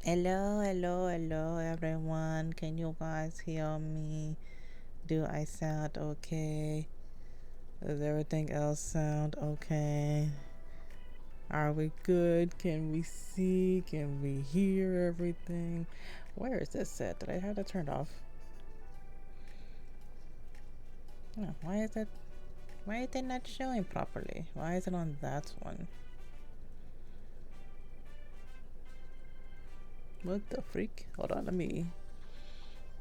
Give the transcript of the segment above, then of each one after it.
Hello, hello, hello, everyone. Can you guys hear me? Do I sound okay? Does everything else sound okay? Are we good? Can we see? Can we hear everything? Where is this set? Did I have that turned off? No, why is it? Why is it not showing properly? Why is it on that one? What the freak? Hold on, let me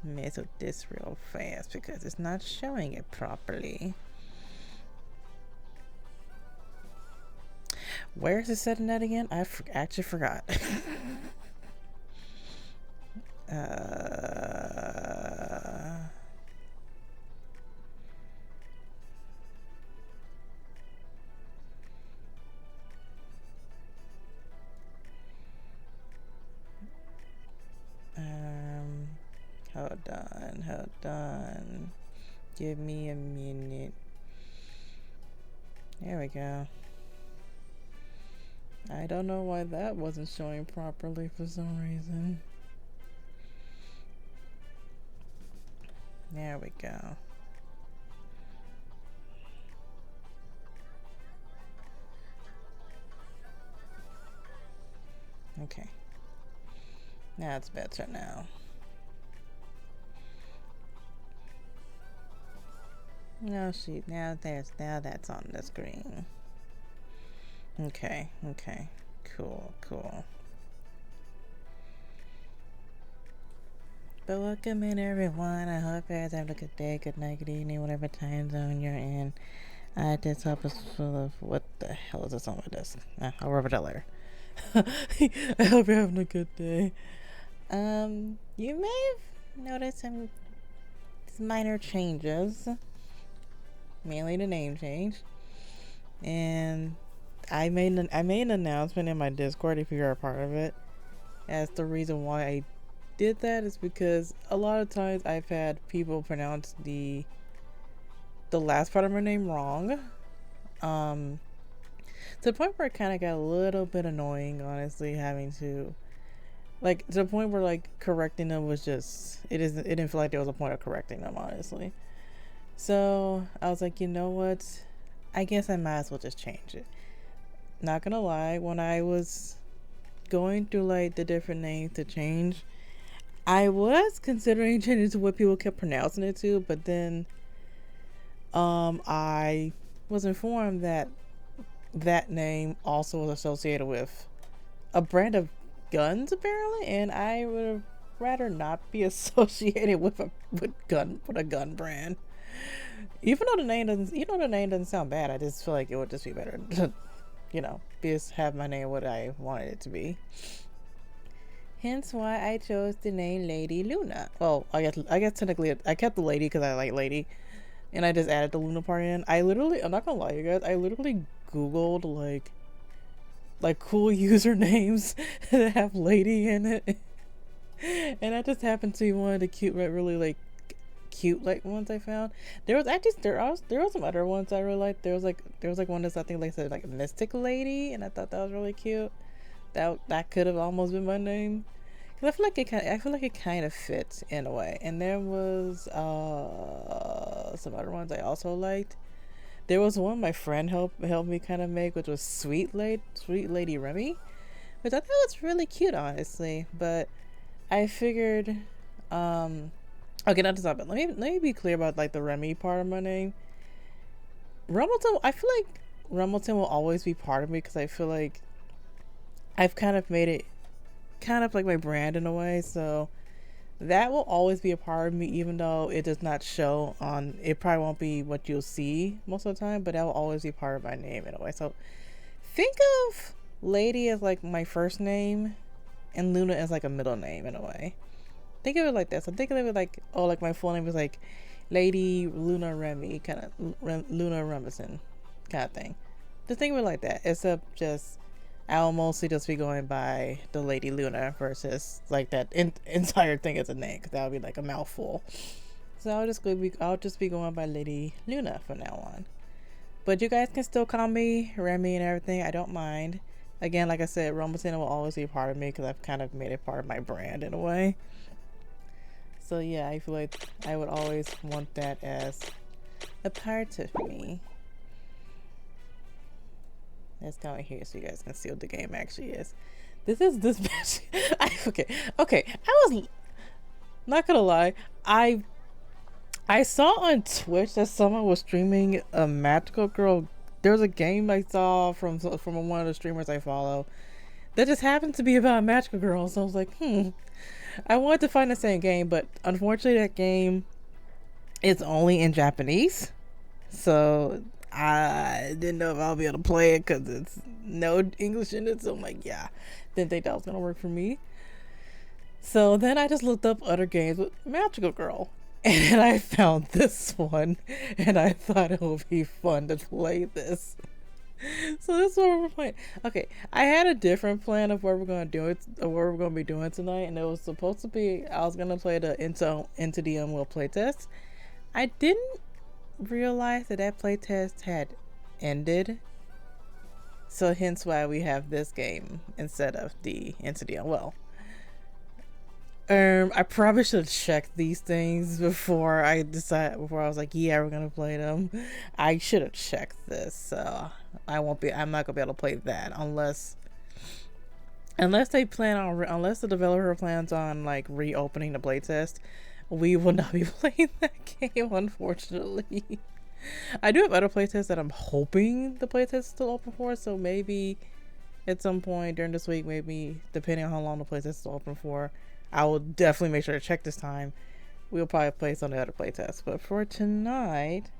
mess with this real fast because it's not showing it properly. Where is it setting that again? I actually forgot. uh, um, hold on. Give me a minute. There we go. I don't know why that wasn't showing properly for some reason. There we go. Okay. Now it's better now. No, now that's on the screen. Okay. Cool. But welcome in, everyone. I hope you guys have a good day, good night, good evening, whatever time zone you're in. I just hope it's full of what the hell is this on with this? I'll rub it out later. I hope you're having a good day. You may have noticed some minor changes, mainly the name change, and I made an announcement in my Discord if you're a part of it. As the reason why I did that is because a lot of times I've had people pronounce the last part of my name wrong. To the point where it kind of got a little bit annoying, honestly, having to to the point where correcting them was just it didn't feel like there was a point of correcting them, honestly. So I was like, you know what? I guess I might as well just change it. Not gonna lie, when I was going through the different names to change, I was considering changing to what people kept pronouncing it to, but then I was informed that that name also was associated with a brand of guns apparently, and I would rather not be associated with a gun brand. Even though the name doesn't sound bad, I just feel like it would just be better to, just have my name what I wanted it to be. Hence why I chose the name Lady Luna. Well, I guess technically I kept the lady because I like lady, and I just added the Luna part in. I'm not gonna lie, you guys. I literally Googled like cool usernames that have lady in it, and I just happened to be one of the really cute ones I found. There was some other ones I really liked. There was one that's I think said Mystic Lady, and I thought that was really cute. That could have almost been my name. Cause I feel like it kind of fits in a way. And there was some other ones I also liked. There was one my friend helped me kind of make, which was Sweet Lady Remy, which I thought was really cute, honestly. But I figured, okay, not to stop it. Let me be clear about the Remy part of my name. Rumbleton. I feel like Rumbleton will always be part of me because I feel like I've kind of made it kind of like my brand in a way. So that will always be a part of me, even though it does not show on. It probably won't be what you'll see most of the time, but that will always be part of my name in a way. So think of Lady as my first name, and Luna as a middle name in a way. Think of it like that. So think of it my full name is Lady Luna Remy, kind of Luna Remison kind of thing. Just think of it like that. Except just I'll mostly just be going by the Lady Luna versus that entire thing as a name, because that would be a mouthful. So I'll just be going by Lady Luna from now on. But you guys can still call me Remy and everything. I don't mind. Again, like I said, Romatina will always be a part of me because I've kind of made it part of my brand in a way. So yeah, I feel like I would always want that as a part of me. Let's go in here so you guys can see what the game actually is. This is this bitch. Okay. I was not gonna lie. I saw on Twitch that someone was streaming a Magical Girl. There's a game I saw from one of the streamers I follow that just happened to be about Magical Girl. So I was like, I wanted to find the same game, but unfortunately that game is only in Japanese. So I didn't know if I'll be able to play it because it's no English in it. So I'm like, yeah, didn't think that was gonna work for me. So then I just looked up other games with Magical Girl. And I found this one, and I thought it would be fun to play this. So this is what we're playing. Okay, I had a different plan of what we're gonna do it, or what we're gonna be doing tonight, and it was supposed to be I was gonna play the into the Unreal playtest. I didn't realize that playtest had ended, so hence why we have this game instead of the Into the Unreal. I probably should have checked these things before I was like, yeah, we're gonna play them. I should have checked this, so I'm not gonna be able to play that unless unless the developer plans on like reopening the playtest. We will not be playing that game, unfortunately. I do have other playtests that I'm hoping the playtest is still open for, so maybe at some point during this week, maybe depending on how long the playtest is open for, I will definitely make sure to check this time. We'll probably play some of the other playtests. But for tonight,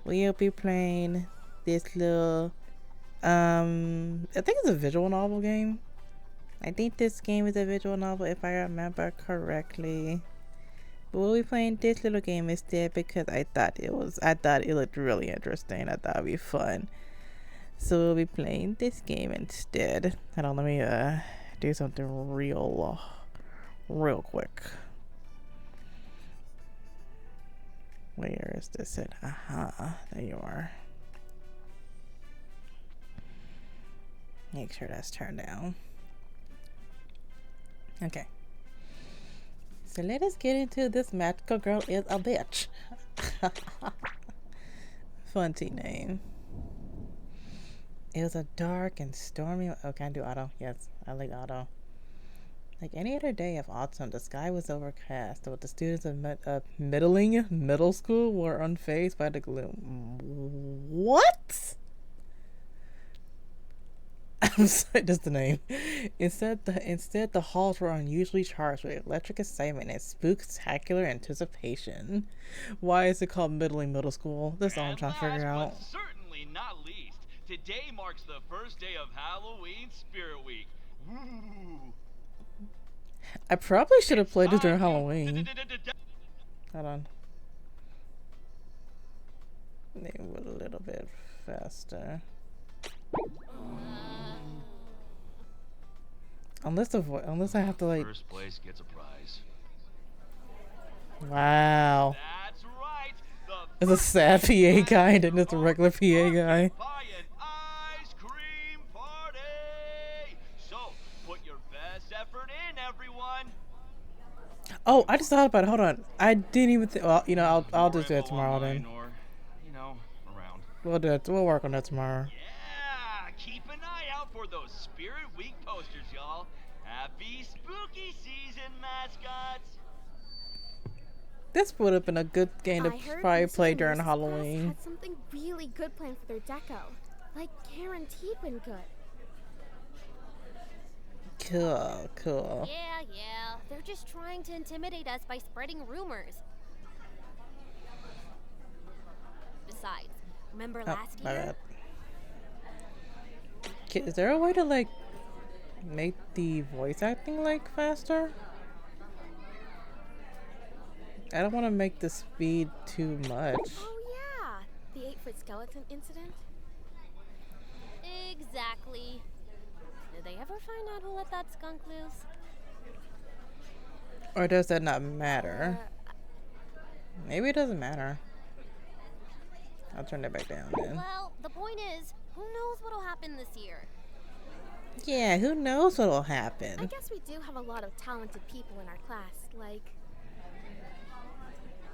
we'll be playing this little, I think it's a visual novel game. I think this game is a visual novel if I remember correctly. But we'll be playing this little game instead because I thought it looked really interesting. I thought it'd be fun. So we'll be playing this game instead. Hold on, let me do something real quick. Where is this at? There you are. Make sure that's turned down. Okay. So let us get into this Magical Girl is a bitch. Fun T name. It was a dark and stormy. Oh, can I do auto? Yes, I like auto. Like any other day of autumn, the sky was overcast, but the students of middling middle school were unfazed by the gloom. What? I'm sorry, that's the name. Instead, the halls were unusually charged with electric excitement and spooktacular anticipation. Why is it called middling middle school? That's all I'm trying to figure out. But certainly not least, today marks the first day of Halloween Spirit Week. Woo! I probably should have played this during Halloween. Hold on. Maybe a little bit faster. Unless I have to like. First place gets a prize. Wow. That's right. It's a sad PA guy and then it's a regular PA guy. Buy an ice cream party. So put your best effort in, everyone. Oh, I just thought about it. Hold on. I didn't even think. Well, you know, I'll just do it tomorrow then. Or, around. We'll do it. We'll work on that tomorrow. Yeah, keep an eye out for those Spirit Week posters, y'all. Happy spooky season, mascots. This would have been a good game to probably play during Halloween. Had something really good planned for their deco, like guaranteed been good. Cool. Yeah. They're just trying to intimidate us by spreading rumors. Besides, remember last year? Is there a way to like make the voice acting like faster? I don't want to make the speed too much. Oh yeah, the 8-foot skeleton incident. Exactly. Did they ever find out who let that skunk loose? Or does that not matter? Maybe it doesn't matter. I'll turn that back down then. Well, the point is, who knows what'll happen this year? Yeah, who knows what'll I happen? guess we do have a lot of talented people in our class, like...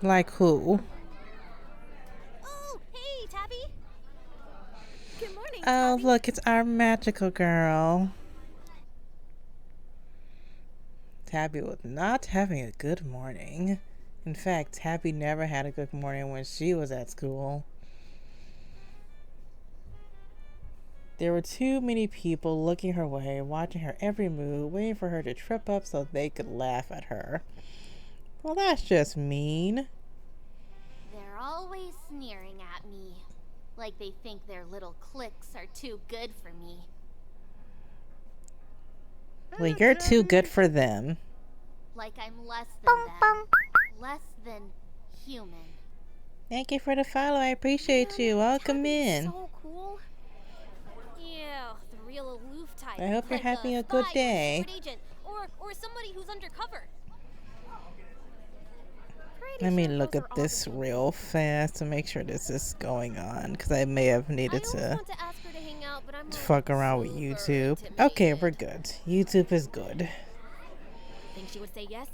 Like who? Oh, hey, Tabby! Good morning, Oh, Tabby. look, it's our magical girl. Tabby was not having a good morning. In fact, Tabby never had a good morning when she was at school. There were too many people looking her way, watching her every move, waiting for her to trip up so they could laugh at her. Well, that's just mean. They're always sneering at me. Like they think their little cliques are too good for me. Well, you're too good for them. Like I'm less than them. Less than human. Thank you for the follow. I appreciate Man, you. Welcome Tabby's in. so cool. Yeah, the real aloof type. I hope you're Like having a a good spy day. or secret agent, or somebody who's undercover. Pretty Let me sure look those are at all this the real fast to make sure this is going on, because I may have I needed always to want to ask her to hang out, but I'm like fuck around with super YouTube. Okay, we're intimidated. good. YouTube is good. Think she would say yes?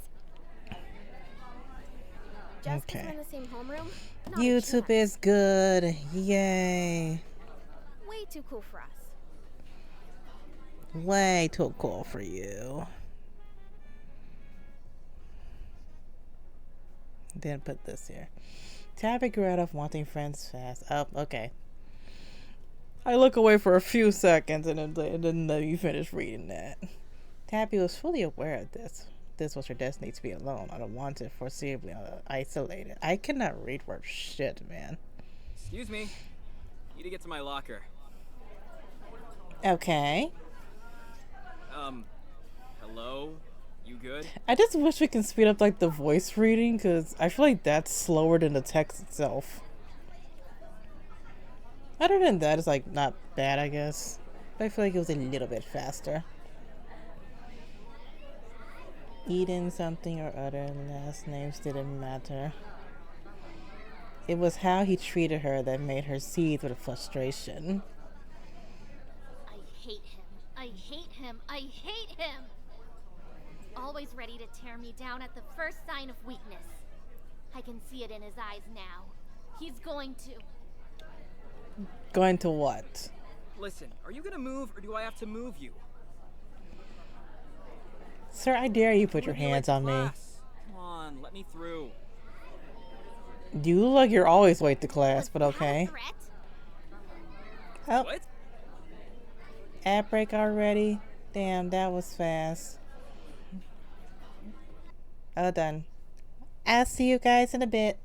Just because Okay. we're in the same homeroom? Not a YouTube chance. is good. Yay. Way too cool for us. Way too cool for you. Didn't put this here. Tabby grew out of wanting friends fast. Oh, okay. I look away for a few seconds and then you finish reading that. Tabby was fully aware of this. This was her destiny to be alone, unwanted, foreseeably isolated. I cannot read worth shit, man. Excuse me. Need to get to my locker. Okay. Hello? You good? I just wish we can speed up like the voice reading, because I feel like that's slower than the text itself. Other than that, it's like not bad, I guess. But I feel like it was a little bit faster. Eden something or other, last names didn't matter. It was how he treated her that made her seethe with frustration. I hate him. I hate him. I hate him. Always ready to tear me down at the first sign of weakness. I can see it in his eyes now. He's going to. Going to what? Listen, are you gonna move or do I have to move you? Sir, I dare you put I'm your gonna be hands late on to me. class. Come on, let me through. You look like you're always late to class, Was but that a okay. threat? Oh, What? ad break already? Damn, that was fast. All done. I'll see you guys in a bit.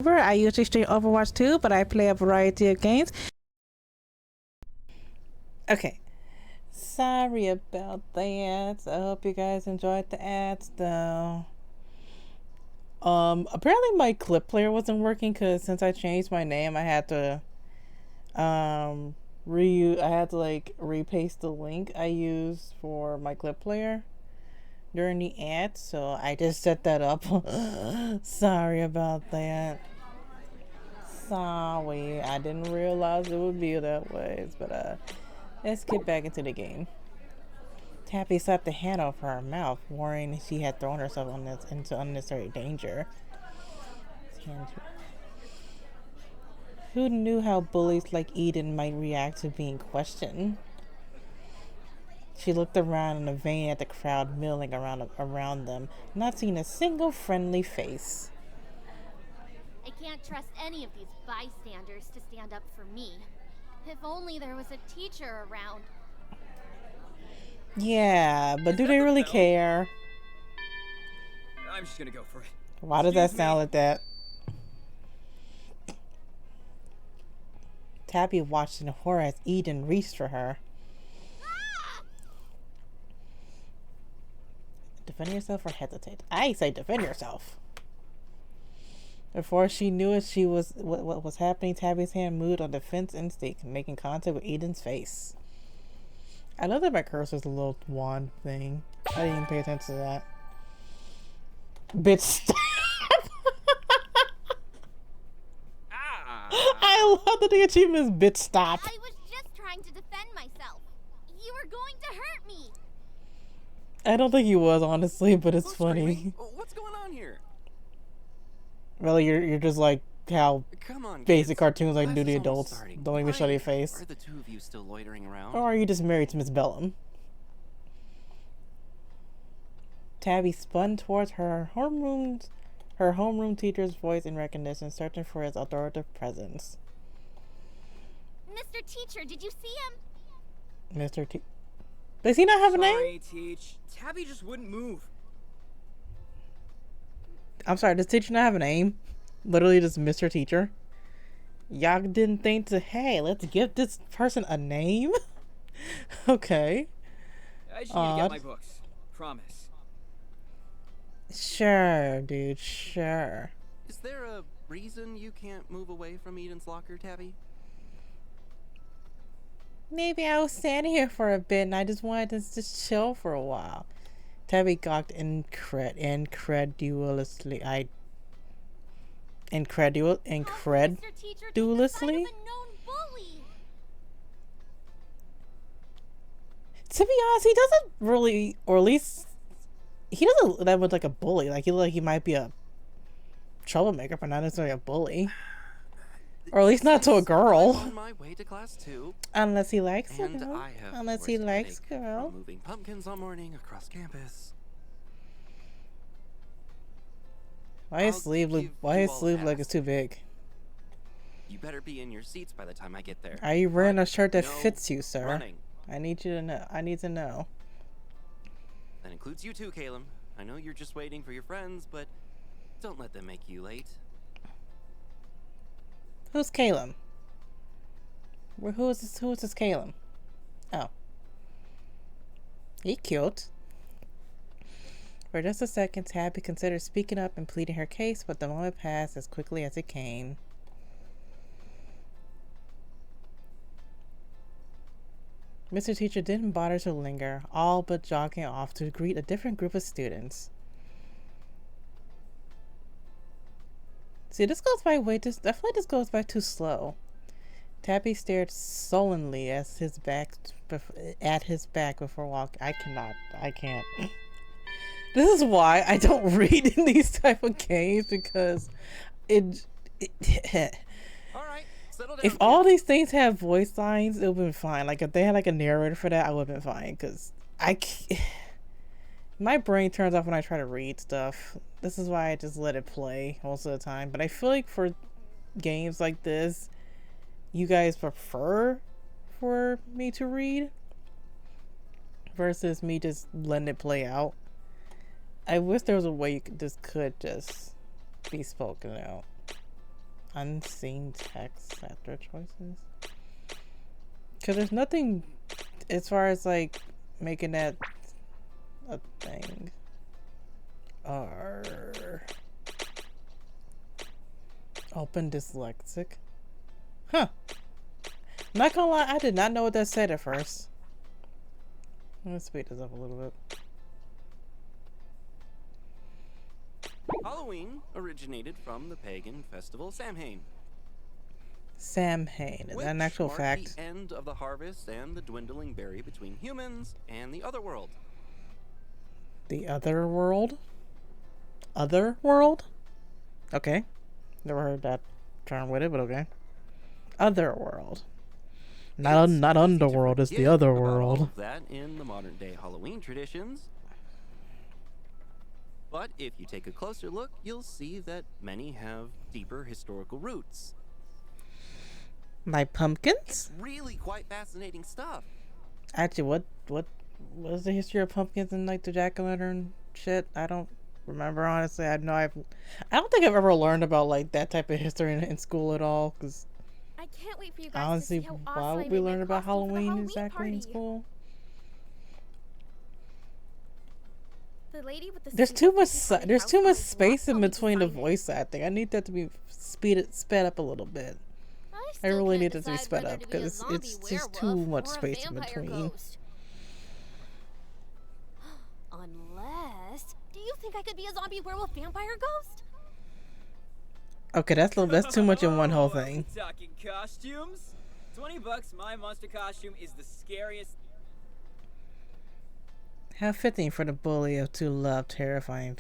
I usually stream Overwatch 2, but I play a variety of games. Okay. Sorry about that. I hope you guys enjoyed the ads though. Apparently my clip player wasn't working because since I changed my name I had to like repaste the link I used for my clip player during the ad, so I just set that up. Sorry about that. Sorry, I didn't realize it would be that way. But let's get back into the game. Tappy slapped the hand off her mouth, worrying she had thrown herself into unnecessary danger. Who knew how bullies like Eden might react to being questioned? She looked around in a vein at the crowd milling around them, not seeing a single friendly face. I can't trust any of these bystanders to stand up for me. If only there was a teacher around. Yeah, but do they really care? I'm just gonna go for it. Why does that sound like that? Tabby watched in horror as Eden reached for her. Defend yourself or hesitate? I say defend yourself. Before she knew it, what was happening. Tabby's hand moved on defense instinct, making contact with Eden's face. I love that my cursor's a little wand thing. I didn't even pay attention to that. Bitch, stop! I love that the achievement is bitch stop. I was just trying to defend myself. You were going to hurt me. I don't think he was, honestly, but it's funny. What's going on here? Really, you're just like how Come on, basic kids. cartoons like Class do to is almost adults. starting. Don't even show Why your face. Are the two of you still loitering around? Or are you just married to Miss Bellum? Tabby spun towards her homeroom teacher's voice in recognition, searching for his authoritative presence. Mr. Teacher, did you see him? Mr. T. Does he not have a name? Sorry, Teach. Tabby just wouldn't move. I'm sorry, does teacher not have a name? Literally just Mr. Teacher. Y'all didn't think to, hey, let's give this person a name? Okay. I just need to get my books. Promise. Sure, dude, sure. Is there a reason you can't move away from Eden's locker, Tabby? Maybe I was standing here for a bit and I just wanted to just chill for a while. Tabby gawked incredulously. Incredulously? To be honest, he doesn't really, or at least he doesn't look that much like a bully. Like he look like he might be a troublemaker, but not necessarily a bully. Or at least not to a girl. I'm on my way to class too. Unless he likes a And girl. I have Unless he forced likes headache girl. from moving pumpkins all morning across campus. Why his I'll sleeve look? give Why you his all sleeve a look is pass. too big? You better be in your seats by the time I get there. Are you wearing But a shirt that no fits you, sir? running. I need you to know. I need to know. That includes you too, Caleb. I know you're just waiting for your friends, but don't let them make you late. Who's Caleb? Who is this? Who is this Caleb? Oh, he cute. For just a second, Tabby considered speaking up and pleading her case, but the moment passed as quickly as it came. Mr. Teacher didn't bother to linger, all but jogging off to greet a different group of students. See, this goes by way too. I feel like this goes by too slow. Tabby stared sullenly at his back before walking. I can't. This is why I don't read in these type of games, because it All right, settle down. if all these things have voice lines, it would have been fine. Like if they had like a narrator for that, I would have been fine. Because my brain turns off when I try to read stuff. This is why I just let it play most of the time. But I feel like for games like this, you guys prefer for me to read versus me just letting it play out. I wish there was a way you could just be spoken out. unseen text after choices. Because there's nothing as far as like making that a thing. Open dyslexic. Huh. Not gonna lie, I did not know what that said at first. Let's speed this up a little bit. Halloween originated from the pagan festival Samhain, Samhain. Is that an actual marked fact? the end of the harvest and the dwindling barrier between humans and the other world. The other world? Other world? Okay. Never heard that term with it, but okay. Other world. Not It's underworld, it's the forget other about all world. of that in the modern day Halloween traditions. But if you take a closer look, you'll see that many have deeper historical roots. Like pumpkins? It's really quite fascinating stuff. Actually, what is the history of pumpkins and like the jack-o'-lantern shit? I don't remember, honestly. I don't think I've ever learned about like that type of history in school at all. Because I can't wait for you guys honestly, to see how why awesome I would we made my learn about costume for the Halloween Halloween exactly in party. school? The lady with the There's super too much creepy haunted there's house too much always space in loved how we between the designed it. voice acting. I need that to be sped up a little bit. I still really can't need it to be decide sped whether up to be a because zombie it's just too werewolf much or a space in vampire between. ghost. Unless, do you think I could be a zombie werewolf vampire ghost? Okay, that's too much in one whole Oh, are we thing. talking costumes? $20, my monster costume is the scariest. How fitting for the bully of two loved, terrifying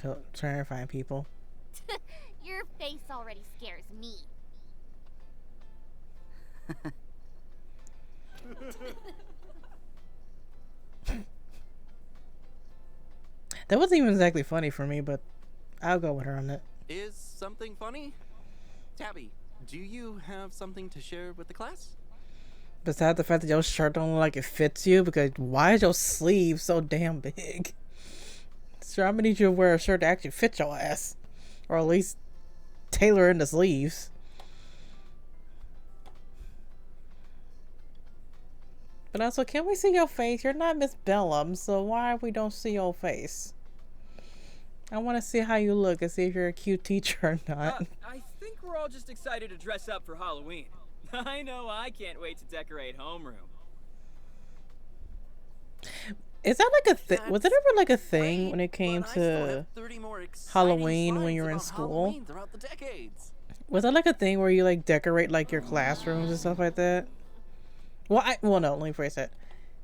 people. Your face already scares me. That wasn't even exactly funny for me, but I'll go with her on that. Is something funny? Tabby, do you have something to share with the class? Besides the fact that your shirt don't look like it fits you, because why is your sleeve so damn big? Sure, I'm gonna need you to wear a shirt that actually fits your ass, or at least tailor in the sleeves. But also, can we see your face? You're not Miss Bellum, so why we don't see your face? I want to see how you look and see if you're a cute teacher or not. I think we're all just excited to dress up for Halloween. I know I can't wait to decorate homeroom. Is that like a thing? Was it ever like a thing Great, when it came but I still to have 30 more exciting Halloween when slides you were in about school? Halloween throughout the decades. Was that like a thing where you like decorate like your classrooms and stuff like that? Well, no, let me phrase that.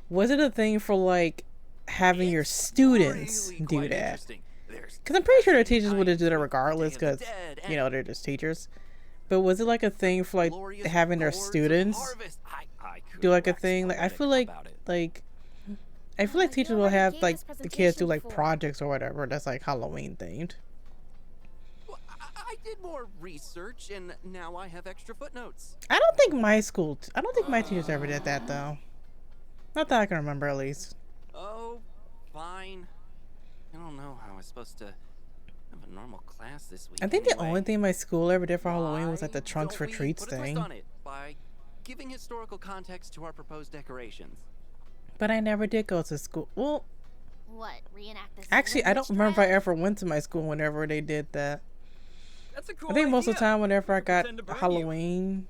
Was it a thing for like having your students Really do quite that? interesting. There's Because I'm pretty sure the teachers would have nights did it with regardless, Day of because the Dead you and know they're just teachers. But was it like a thing for like glorious having their gourds of students harvest. I could do like a wax thing? Like I poetic feel like about it. I feel like you teachers will already have gave like this the kids do presentation like before. projects or whatever that's like Halloween themed. Well, I did more research, and now I have extra footnotes. I don't think my teachers ever did that though. Not that I can remember, at least. Oh, fine. I don't know how I was supposed to have a normal class this week. I think the anyway. only thing my school ever did for Halloween was like the Why trunks for don't we treats put a twist thing. on it by giving historical context to our proposed decorations. But I never did go to school. Well, What, reenact this? actually, I don't remember if I ever went to my school whenever they did that. That's a cool I think most of the idea. time, whenever I got Pretend to burn you. Halloween,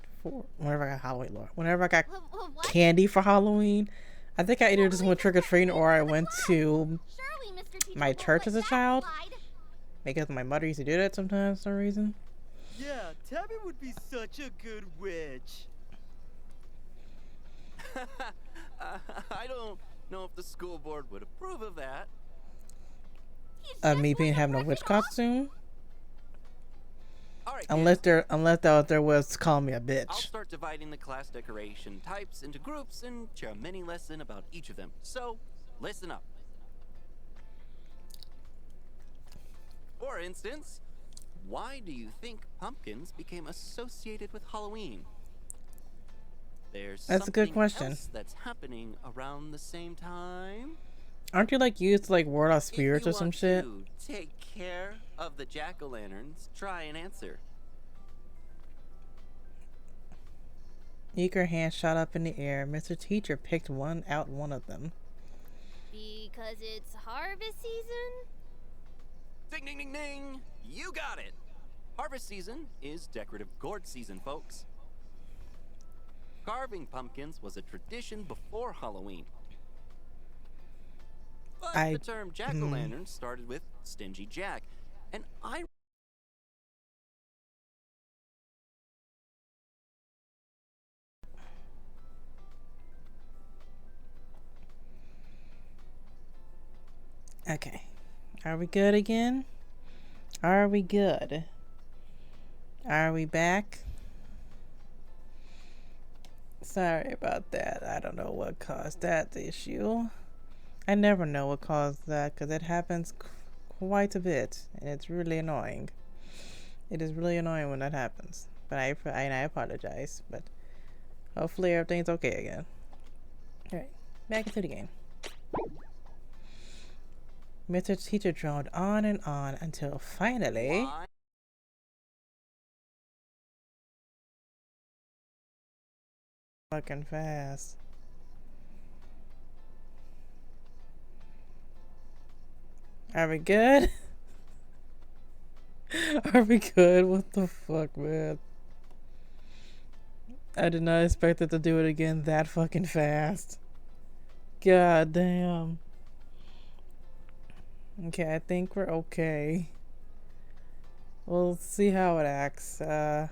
whenever I got What? candy for Halloween, I think I either just went trick or treating or I went to Surely, Mr. Teacher my won't church let as a that child. slide. Because my mother used to do that sometimes for some reason. Yeah, Tabby would be such a good witch. I don't know if the school board would approve of that. He's Me just being like having a ripping witch off. costume, All right, unless kids, there was calling me a I'll bitch. start dividing the class decoration types into groups and share a mini lesson about each of them. So, listen up. For instance, why do you think pumpkins became associated with Halloween? There's That's a good something question. else that's happening around the same time. Aren't you like used to like ward off If spirits you or some want shit? to take care of the jack-o'-lanterns, try and answer. Eager hand shot up in the air. Mr. Teacher picked one of them. Because it's harvest season? Ding, ding, ding, ding! You got it! Harvest season is decorative gourd season, folks. Carving pumpkins was a tradition before Halloween. But the term jack-o'-lantern started with Stingy Jack, and I... Okay. Are we good again? Are we good? Are we back? Sorry about that. I don't know what caused that issue. I never know what caused that because it happens quite a bit and it's really annoying. It is really annoying when that happens. But I apologize. But hopefully everything's okay again. Alright, back into the game. Mr. Teacher droned on and on until finally... Fucking fast. Are we good? Are we good? What the fuck, man? I did not expect it to do it again that fucking fast. God damn. Okay, I think we're okay. We'll see how it acts. I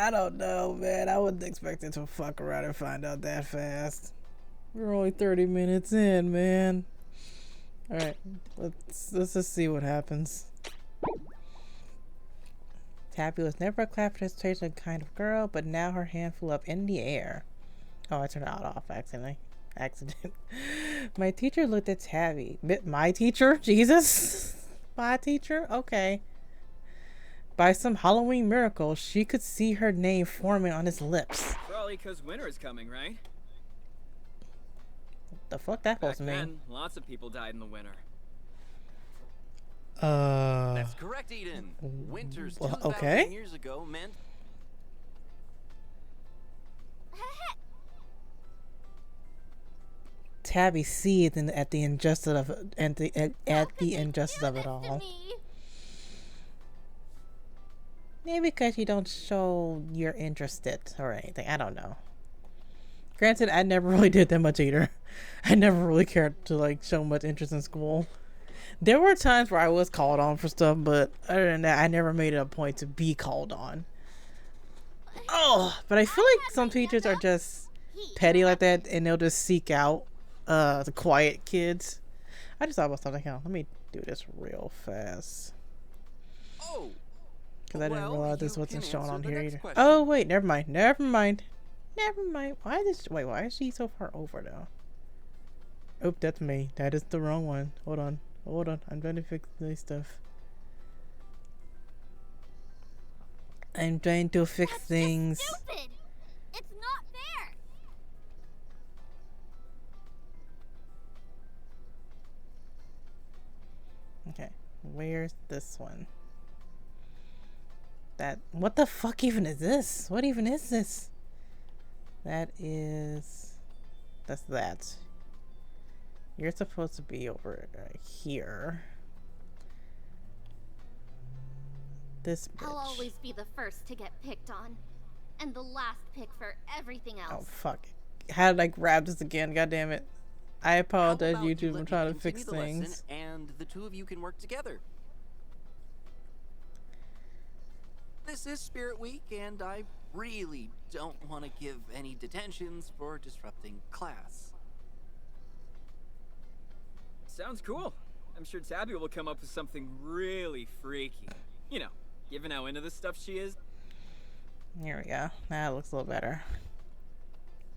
don't know, man. I wouldn't expect it to fuck around and find out that fast. We're only 30 minutes in, man. Alright, let's just see what happens. Tabby was never a clap-for-his-station kind of girl, but now her hand flew up in the air. Oh, I turned it off accidentally. My teacher looked at Tabby. My teacher? Jesus? My teacher? Okay. By some Halloween miracle, she could see her name forming on his lips. Probably because winter is coming, right? What the fuck that supposed to mean? Then, lots of people died in the winter. That's correct, Eden. Winters 2,000 years ago meant... Tabby seethed at the injustice of the injustice of it all. Maybe because you don't show you're interested or anything. I don't know. Granted, I never really did that much either. I never really cared to like show much interest in school. There were times where I was called on for stuff, but other than that, I never made it a point to be called on. Oh, but I feel like some teachers are just petty like that, and they'll just seek out the quiet kids. I just thought about something. Let me do this real fast. Oh. Because I didn't realize this wasn't shown on here either. Oh wait, never mind. Why is she so far over though? Oh, that's me. That is the wrong one. Hold on. I'm trying to fix this stuff. I'm trying to fix things. Just stupid. It's not fair. Okay, where's this one? What the fuck even is this? What even is this? That's that. You're supposed to be over here. This bitch. I'll always be the first to get picked on. And the last pick for everything else. Oh, fuck. How did I grab this again? God damn it. I apologize, YouTube. I'm trying to fix things. And the two of you can work together. This is Spirit Week, and I really don't want to give any detentions for disrupting class. Sounds cool. I'm sure Tabby will come up with something really freaky. You know, given how into this stuff she is. Here we go. That looks a little better.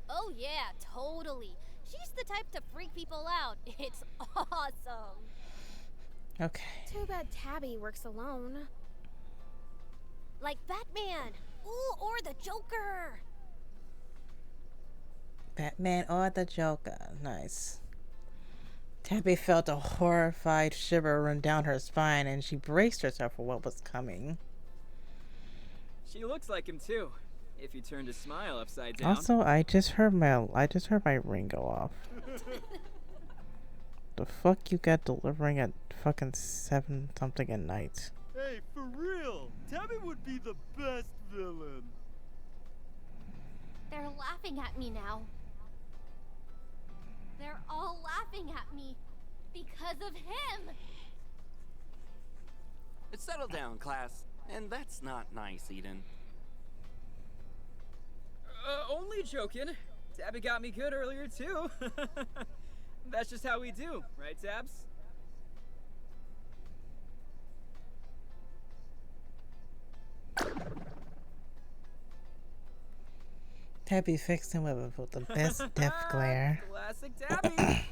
Oh yeah, totally. She's the type to freak people out. It's awesome. Okay. Too bad Tabby works alone. Like Batman. Ooh, or the Joker. Batman or the Joker. Nice. Tabby felt a horrified shiver run down her spine, and she braced herself for what was coming. She looks like him too. If you turned a smile upside down. Also, I just heard my ring go off. The fuck you got delivering at fucking 7 something at night? Hey, for real, Tabby would be the best villain. They're laughing at me now. They're all laughing at me because of him. Settle down, class. And that's not nice, Eden. Only joking. Tabby got me good earlier, too. That's just how we do, right, Tabs? Tabby fixed him with the best death glare. Classic Tabby.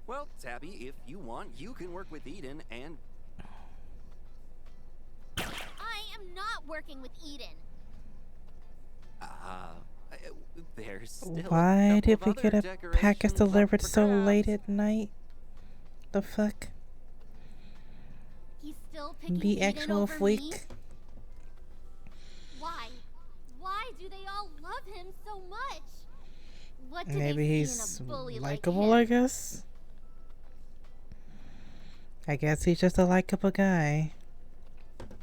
Well, Tabby, if you want, you can work with Eden and... I am not working with Eden. There's still Why did we other get a package decorations up delivered for so grabs. late at night? The fuck? He's still picking The Eden actual over me. fleek? Why? Why do they all love him so much? What do Maybe they he's see in a bully likable, like I him? guess. I guess he's just a likable guy.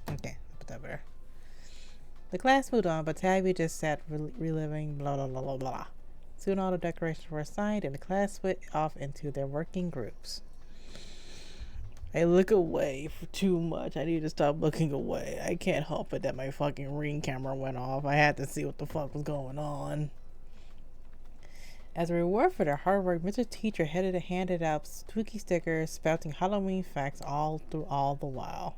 Okay, whatever. The class moved on, but Tabby just sat reliving blah blah blah blah blah. Soon all the decorations were assigned and the class split off into their working groups. I look away for too much. I need to stop looking away. I can't help it that my fucking ring camera went off. I had to see what the fuck was going on. As a reward for their hard work, Mr. Teacher handed out spooky stickers spouting Halloween facts all the while.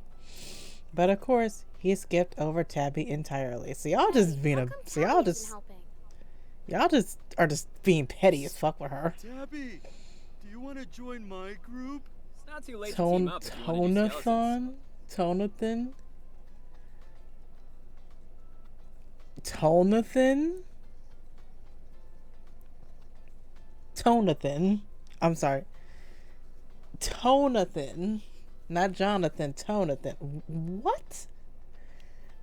But of course, he skipped over Tabby entirely. So y'all just being How a come so Tabby y'all isn't just helping? are just being petty as fuck with her. Tabby, do you want to join my group? It's not too late to team up if you want to do skeletons. Tonathan. I'm sorry. Tonathan. Not Jonathan, Tonathan. What?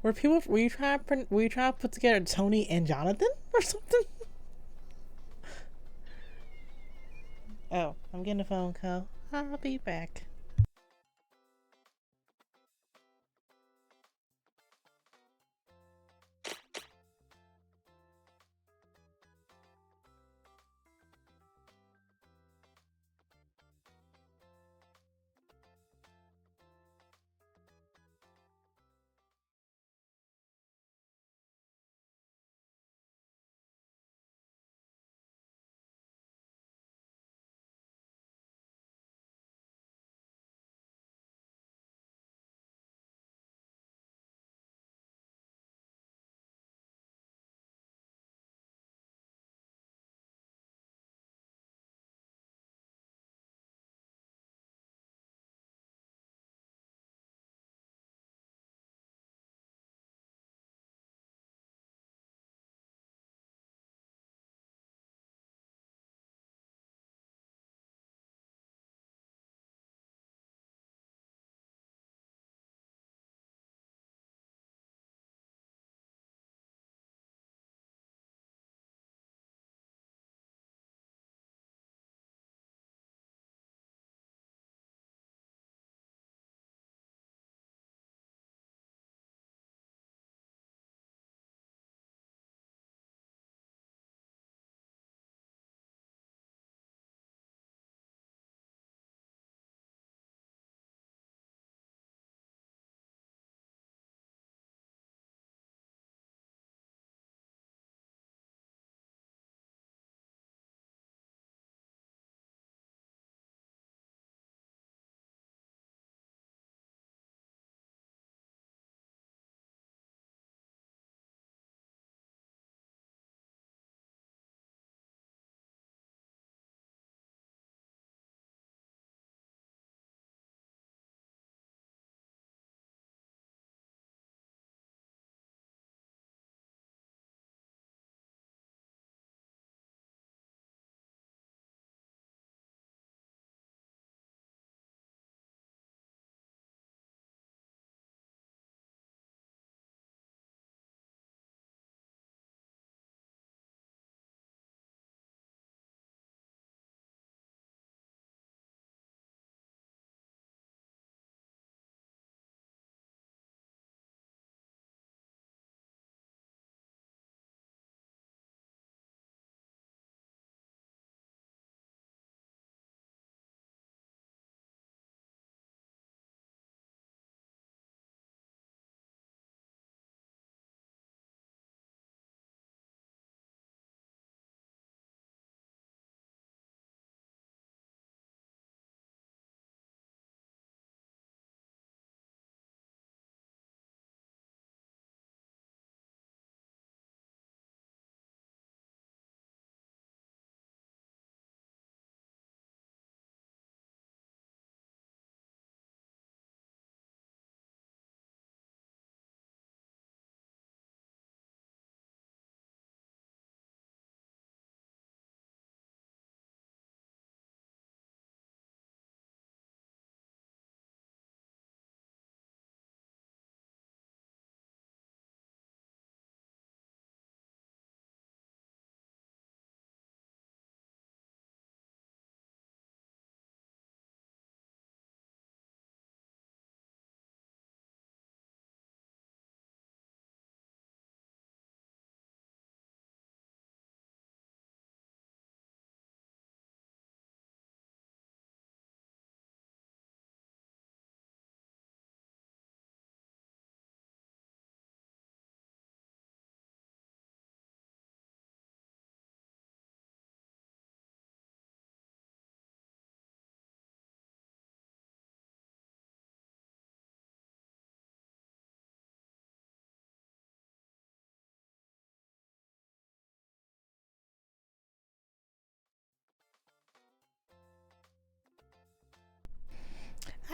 Were you trying to put together Tony and Jonathan or something? Oh, I'm getting a phone call. I'll be back.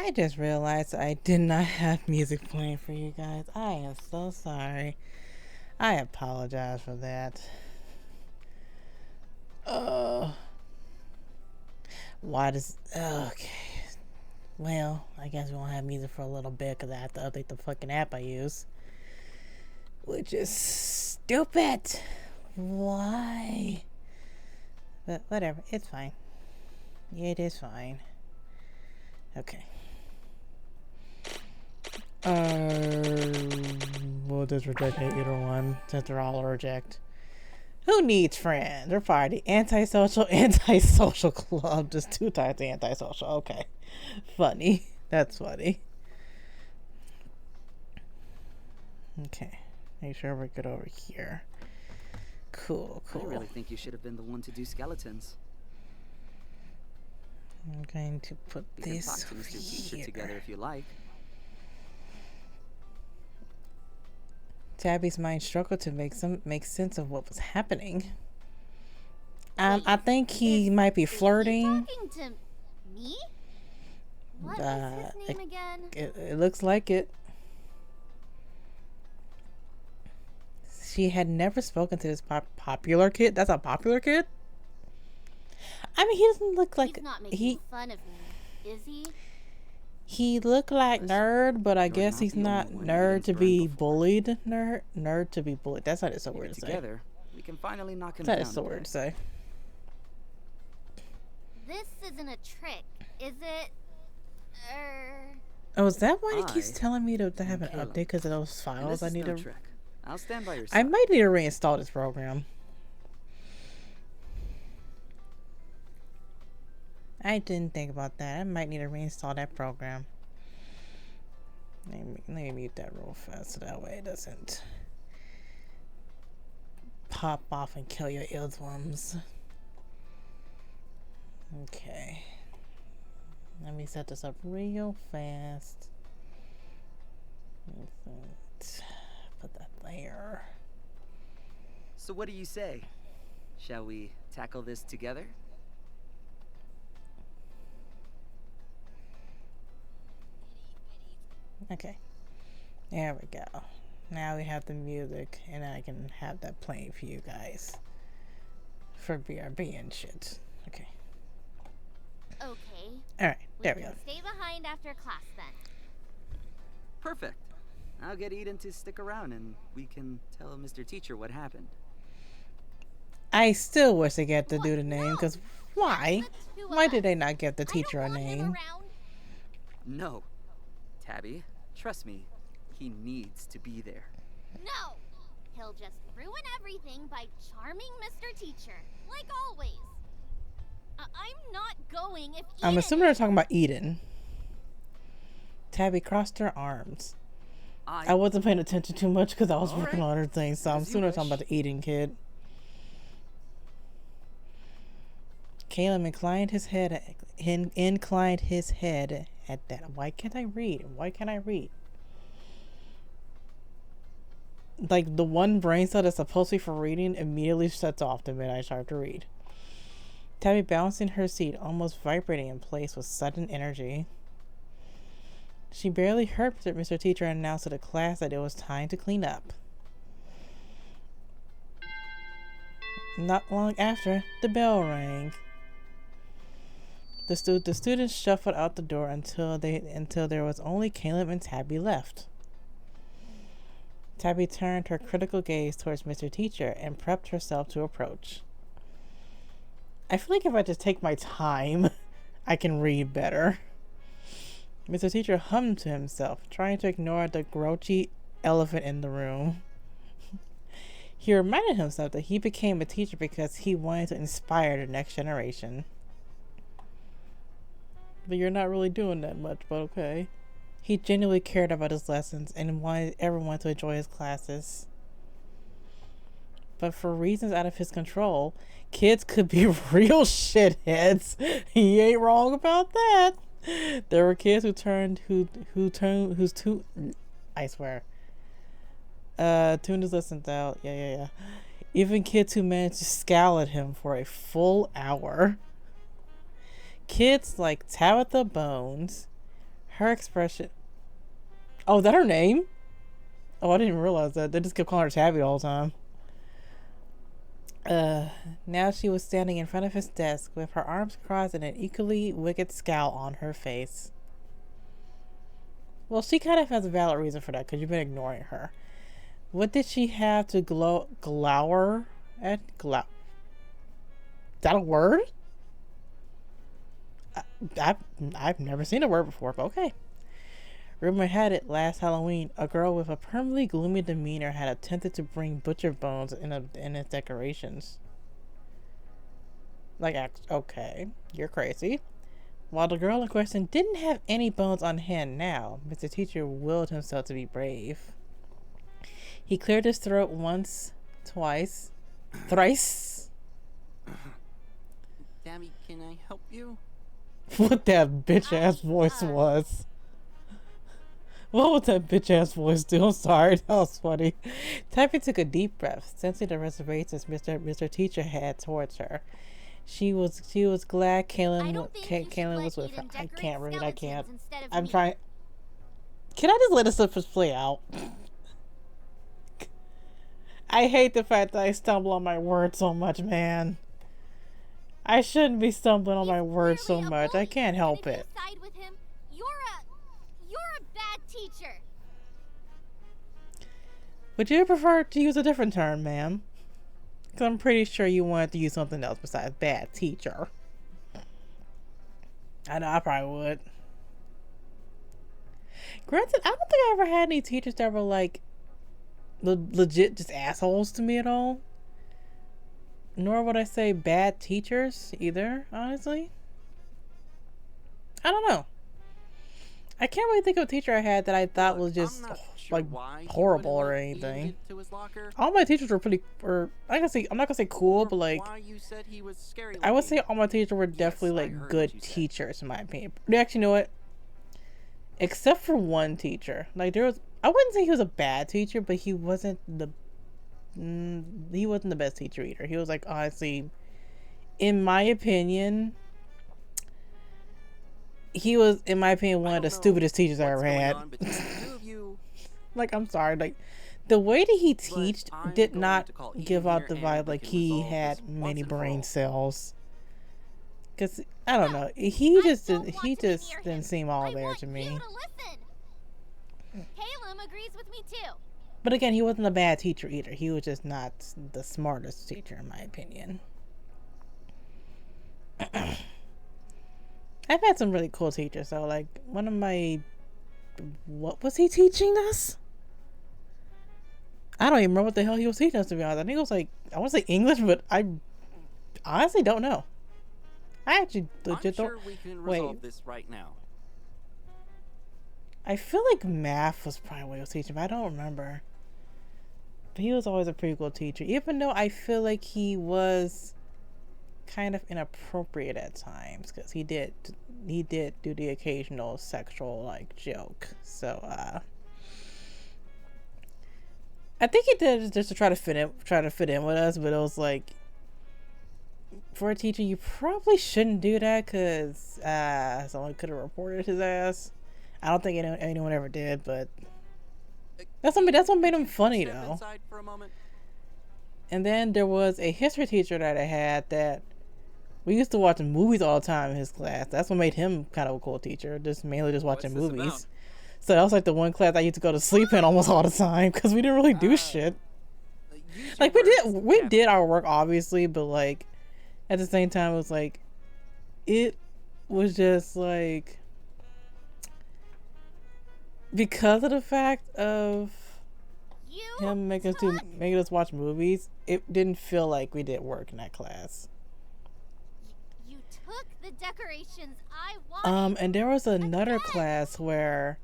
I just realized I did not have music playing for you guys. I am so sorry. I apologize for that. Why does... Okay. Well, I guess we won't have music for a little bit because I have to update the fucking app I use. Which is stupid. Why? But whatever. It's fine. It is fine. Okay. We'll just reject either one since they're all reject. Who needs friends? They're part of the antisocial club. Just 2 times the antisocial. Okay. Funny. That's funny. Okay. Make sure we're good over here. Cool. I really think you should have been the one to do skeletons. I'm going to put We can this talk to Mr. Teacher here. together if you like. Tabby's mind struggled to make sense of what was happening. I think he might be flirting. Talking to me? What was his name again? It looks like it. She had never spoken to this popular kid. That's a popular kid? I mean, he doesn't look like... He's not making fun of me, is he? He looked like nerd, but I guess he's not nerd to be bullied. Nerd to be bullied. That's not so weird to say. Together, we can finally knock him down. That is so weird to say. This isn't a trick, is it? Oh, is that why he keeps telling me to have an update because of those files I need to... Trick. I'll stand by your side. I might need to reinstall this program. I didn't think about that. I might need to reinstall that program. Let me mute that real fast so that way it doesn't pop off and kill your eardrums. Okay. Let me set this up real fast. Put that there. So what do you say? Shall we tackle this together? Okay. There we go. Now we have the music and I can have that playing for you guys. For BRB and shit. Okay. Okay. Alright, there we go. Stay behind after class then. Perfect. I'll get Eden to stick around and we can tell Mr. Teacher what happened. I still wish they get to do the name, because why? Why did they not give the teacher a name? No. Tabby, trust me, he needs to be there. No! He'll just ruin everything by charming Mr. Teacher, like always. I'm not going if I'm assuming they're talking about Eden. Tabby crossed her arms. I wasn't paying attention too much because I was working on other things, so I'm assuming they're talking about the Eden kid. Caleb inclined his head at that. Why can't I read? Why can't I read? Like, the one brain cell that's supposed to be for reading immediately shuts off the minute I start to read. Tabby bounced in her seat, almost vibrating in place with sudden energy. She barely heard Mr. Teacher announce to the class that it was time to clean up. Not long after, the bell rang. The students shuffled out the door until there was only Caleb and Tabby left. Tabby turned her critical gaze towards Mr. Teacher and prepped herself to approach. I feel like if I just take my time, I can read better. Mr. Teacher hummed to himself, trying to ignore the grouchy elephant in the room. He reminded himself that he became a teacher because he wanted to inspire the next generation. But you're not really doing that much, but okay. He genuinely cared about his lessons and wanted everyone to enjoy his classes. But for reasons out of his control, kids could be real shitheads. He ain't wrong about that. There were kids tuned his lessons out. Yeah. Even kids who managed to scowl at him for a full hour. Kids like Tabitha Bones, Her expression. Oh, is that her name? Oh, I didn't even realize that. They just kept calling her Tabby the whole time. Now she was standing in front of his desk with her arms crossed and an equally wicked scowl on her face. Well, she kind of has a valid reason for that because you've been ignoring her. What did she have to glower at? Is that a word? I've never seen a word before, but okay. Rumor had it last Halloween, a girl with a permanently gloomy demeanor had attempted to bring butcher bones in its decorations. Like, okay, you're crazy. While the girl in question didn't have any bones on hand now, Mr. Teacher willed himself to be brave. He cleared his throat once, twice, thrice. Tabby, can I help you? What that bitch ass voice was. What would that bitch ass voice do? I'm sorry, that was funny. Taffy took a deep breath, sensing the reservations Mr. Teacher had towards her. She was glad Kaylin was with her. I can't read. I can't. I'm trying. Can I just let this stuff just play out? I hate the fact that I stumble on my words so much, man. I shouldn't be stumbling on my words so much. I can't help it. You're a bad teacher. Would you prefer to use a different term, ma'am? Because I'm pretty sure you wanted to use something else besides bad teacher. I know, I probably would. Granted, I don't think I ever had any teachers that were like legit just assholes to me at all. Nor would I say bad teachers either, honestly. I don't know. I can't really think of a teacher I had that I thought was just like horrible or anything. All my teachers were pretty, I'm not gonna say cool, but like I would say all my teachers were definitely like good teachers in my opinion. Actually, you know what? Except for one teacher, like I wouldn't say he was a bad teacher, but he wasn't the best teacher either. He was like, honestly, in my opinion, he was, in my opinion, one of the stupidest teachers I ever had. Like, I'm sorry, like the way that he teached did not give out the vibe like he had many brain cells. Cause I don't know, he just didn't seem all there to me. Caleb agrees with me too. But again, he wasn't a bad teacher either. He was just not the smartest teacher, in my opinion. I've had some really cool teachers, though. Like, one of my... What was he teaching us? I don't even remember what the hell he was teaching us, to be honest. I think it was like... I want to say English, but I honestly don't know. I actually legit don't... I'm sure we can resolve this right now. I feel like math was probably what he was teaching, but I don't remember. But he was always a pretty cool teacher, even though I feel like he was kind of inappropriate at times, because he did do the occasional sexual like joke. So I think he did it just to try to fit in with us, but it was like, for a teacher, you probably shouldn't do that, because someone could have reported his ass. I don't think anyone ever did, but that's what made him funny, though. And then there was a history teacher that I had that we used to watch movies all the time in his class. That's what made him kind of a cool teacher, just mainly just watching movies. So that was like the one class I used to go to sleep in almost all the time, because we didn't really do shit. Like we did our work obviously, but like at the same time it was just like, because of the fact of him making us watch movies, it didn't feel like we did work in that class. You took the decorations I wanted. And there was another class where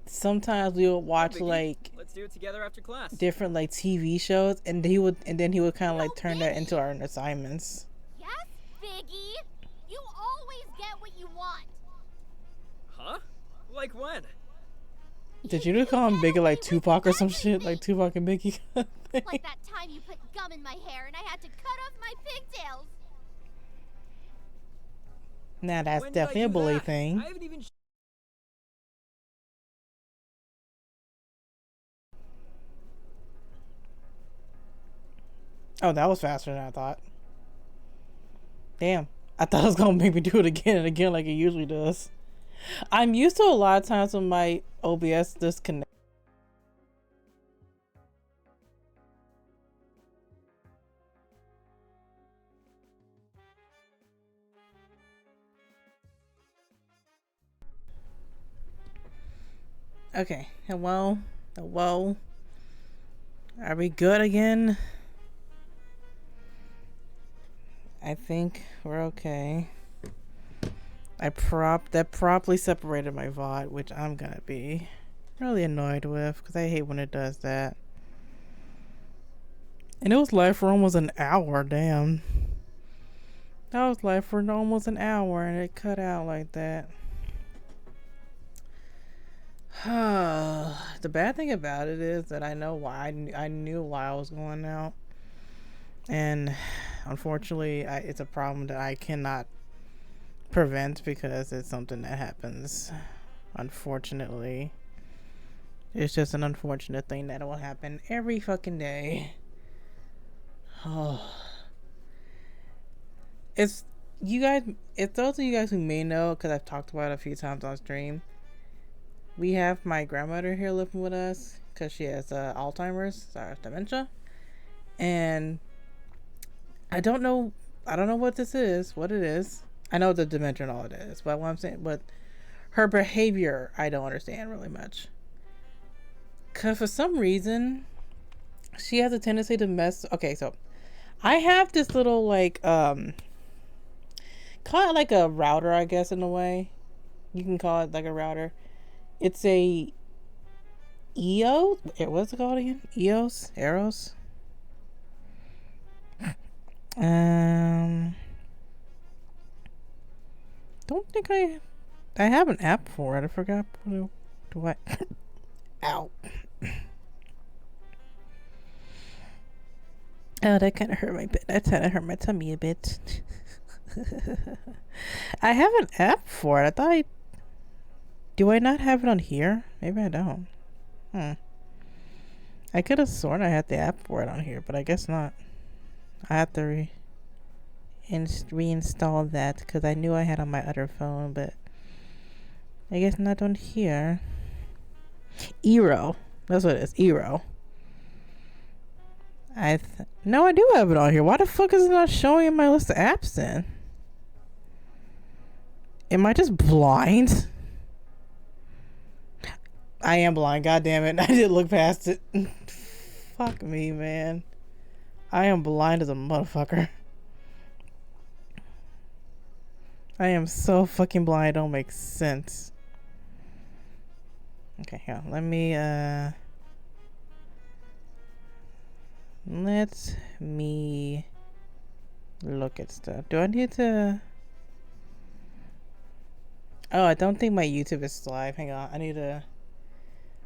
sometimes we would watch like, let's do it together after class, different like TV shows, and then he would kind of like turn that into our assignments. Yes, Biggie. You always get what you want. Huh? Like when? Did you just call him Biggie like Tupac or some shit? Like Tupac and Biggie? Like that time you put gum in my hair and I had to cut off my pigtails. Nah, that's definitely a bully thing. I haven't even Oh, that was faster than I thought. Damn. I thought it was gonna make me do it again and again like it usually does. I'm used to a lot of times when my OBS disconnects. Okay, hello? Hello? Are we good again? I think we're okay. That properly separated my VOD, which I'm gonna be really annoyed with because I hate when it does that. And it was live for almost an hour, damn. That was live for almost an hour and it cut out like that. The bad thing about it is that I know why. I knew why I was going out. And unfortunately, it's a problem that I cannot prevent because it's something that happens. Unfortunately. It's just an unfortunate thing that will happen every fucking day. Oh. It's those of you guys who may know, because I've talked about it a few times on stream. We have my grandmother here living with us because she has Alzheimer's, dementia, and I don't know what it is. I know the dementia and all it is, but what I'm saying, but her behavior, I don't understand really much. Cause for some reason, she has a tendency to mess. Okay, so I have this little like call it like a router, I guess, in a way. You can call it like a router. It's a EOS. What's it called again? EOS? Eros? Don't think I have an app for it. I forgot. Do I? Ow. Oh, that kind of hurt my bit. That kind of hurt my tummy a bit. I have an app for it. Do I not have it on here? Maybe I don't. I could have sworn I had the app for it on here, but I guess not. I have to reinstall that because I knew I had on my other phone, but I guess not on here. Eero. That's what it is. Eero. No, I do have it on here. Why the fuck is it not showing in my list of apps then? Am I just blind? I am blind. God damn it. I didn't look past it. Fuck me, man. I am blind as a motherfucker. I am so fucking blind. It don't make sense. Okay, here. Let me look at stuff. Do I need to... Oh, I don't think my YouTube is live. Hang on.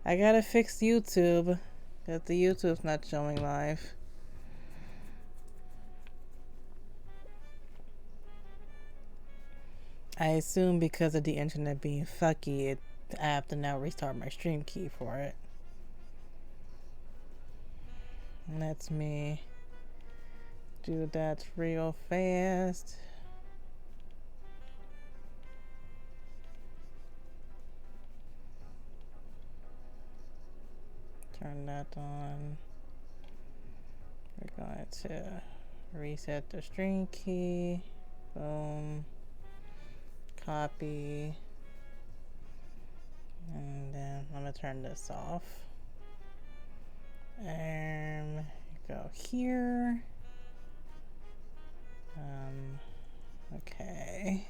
I gotta fix YouTube. Because the YouTube's not showing live. I assume because of the internet being fucky, I have to now restart my stream key for it. Let me do that real fast. Turn that on. We're going to reset the stream key. Boom. Copy. And then I'm gonna turn this off. Go here. Okay.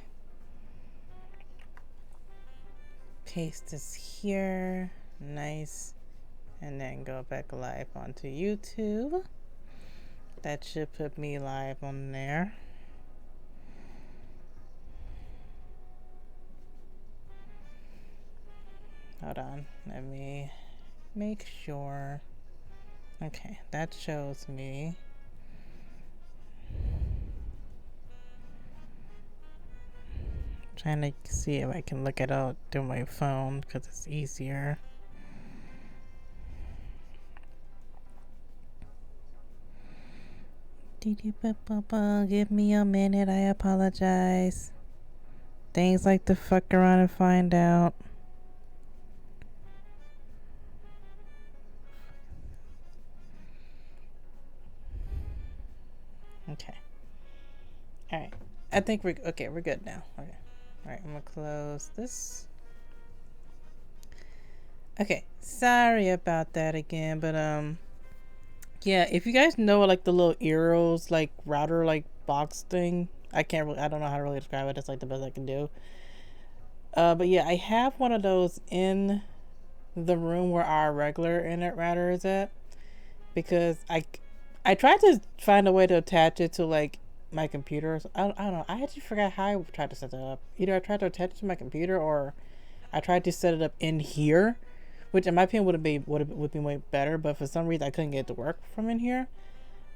Paste this here. Nice. And then go back live onto YouTube. That should put me live on there. Hold on, let me make sure. Okay, that shows me. Trying to see if I can look it out through my phone because it's easier. Give me a minute, I apologize. Things like to fuck around and find out. Okay. Alright. I think we're okay, we're good now. Okay. Alright, I'm gonna close this. Okay. Sorry about that again, but yeah, if you guys know like the little Eros like router like box thing, I don't know how to really describe it. That's like the best I can do. But yeah, I have one of those in the room where our regular internet router is at, because I tried to find a way to attach it to like my computer. I don't know. I actually forgot how I tried to set that up. Either I tried to attach it to my computer or I tried to set it up in here, which in my opinion would be way better. But for some reason I couldn't get it to work from in here,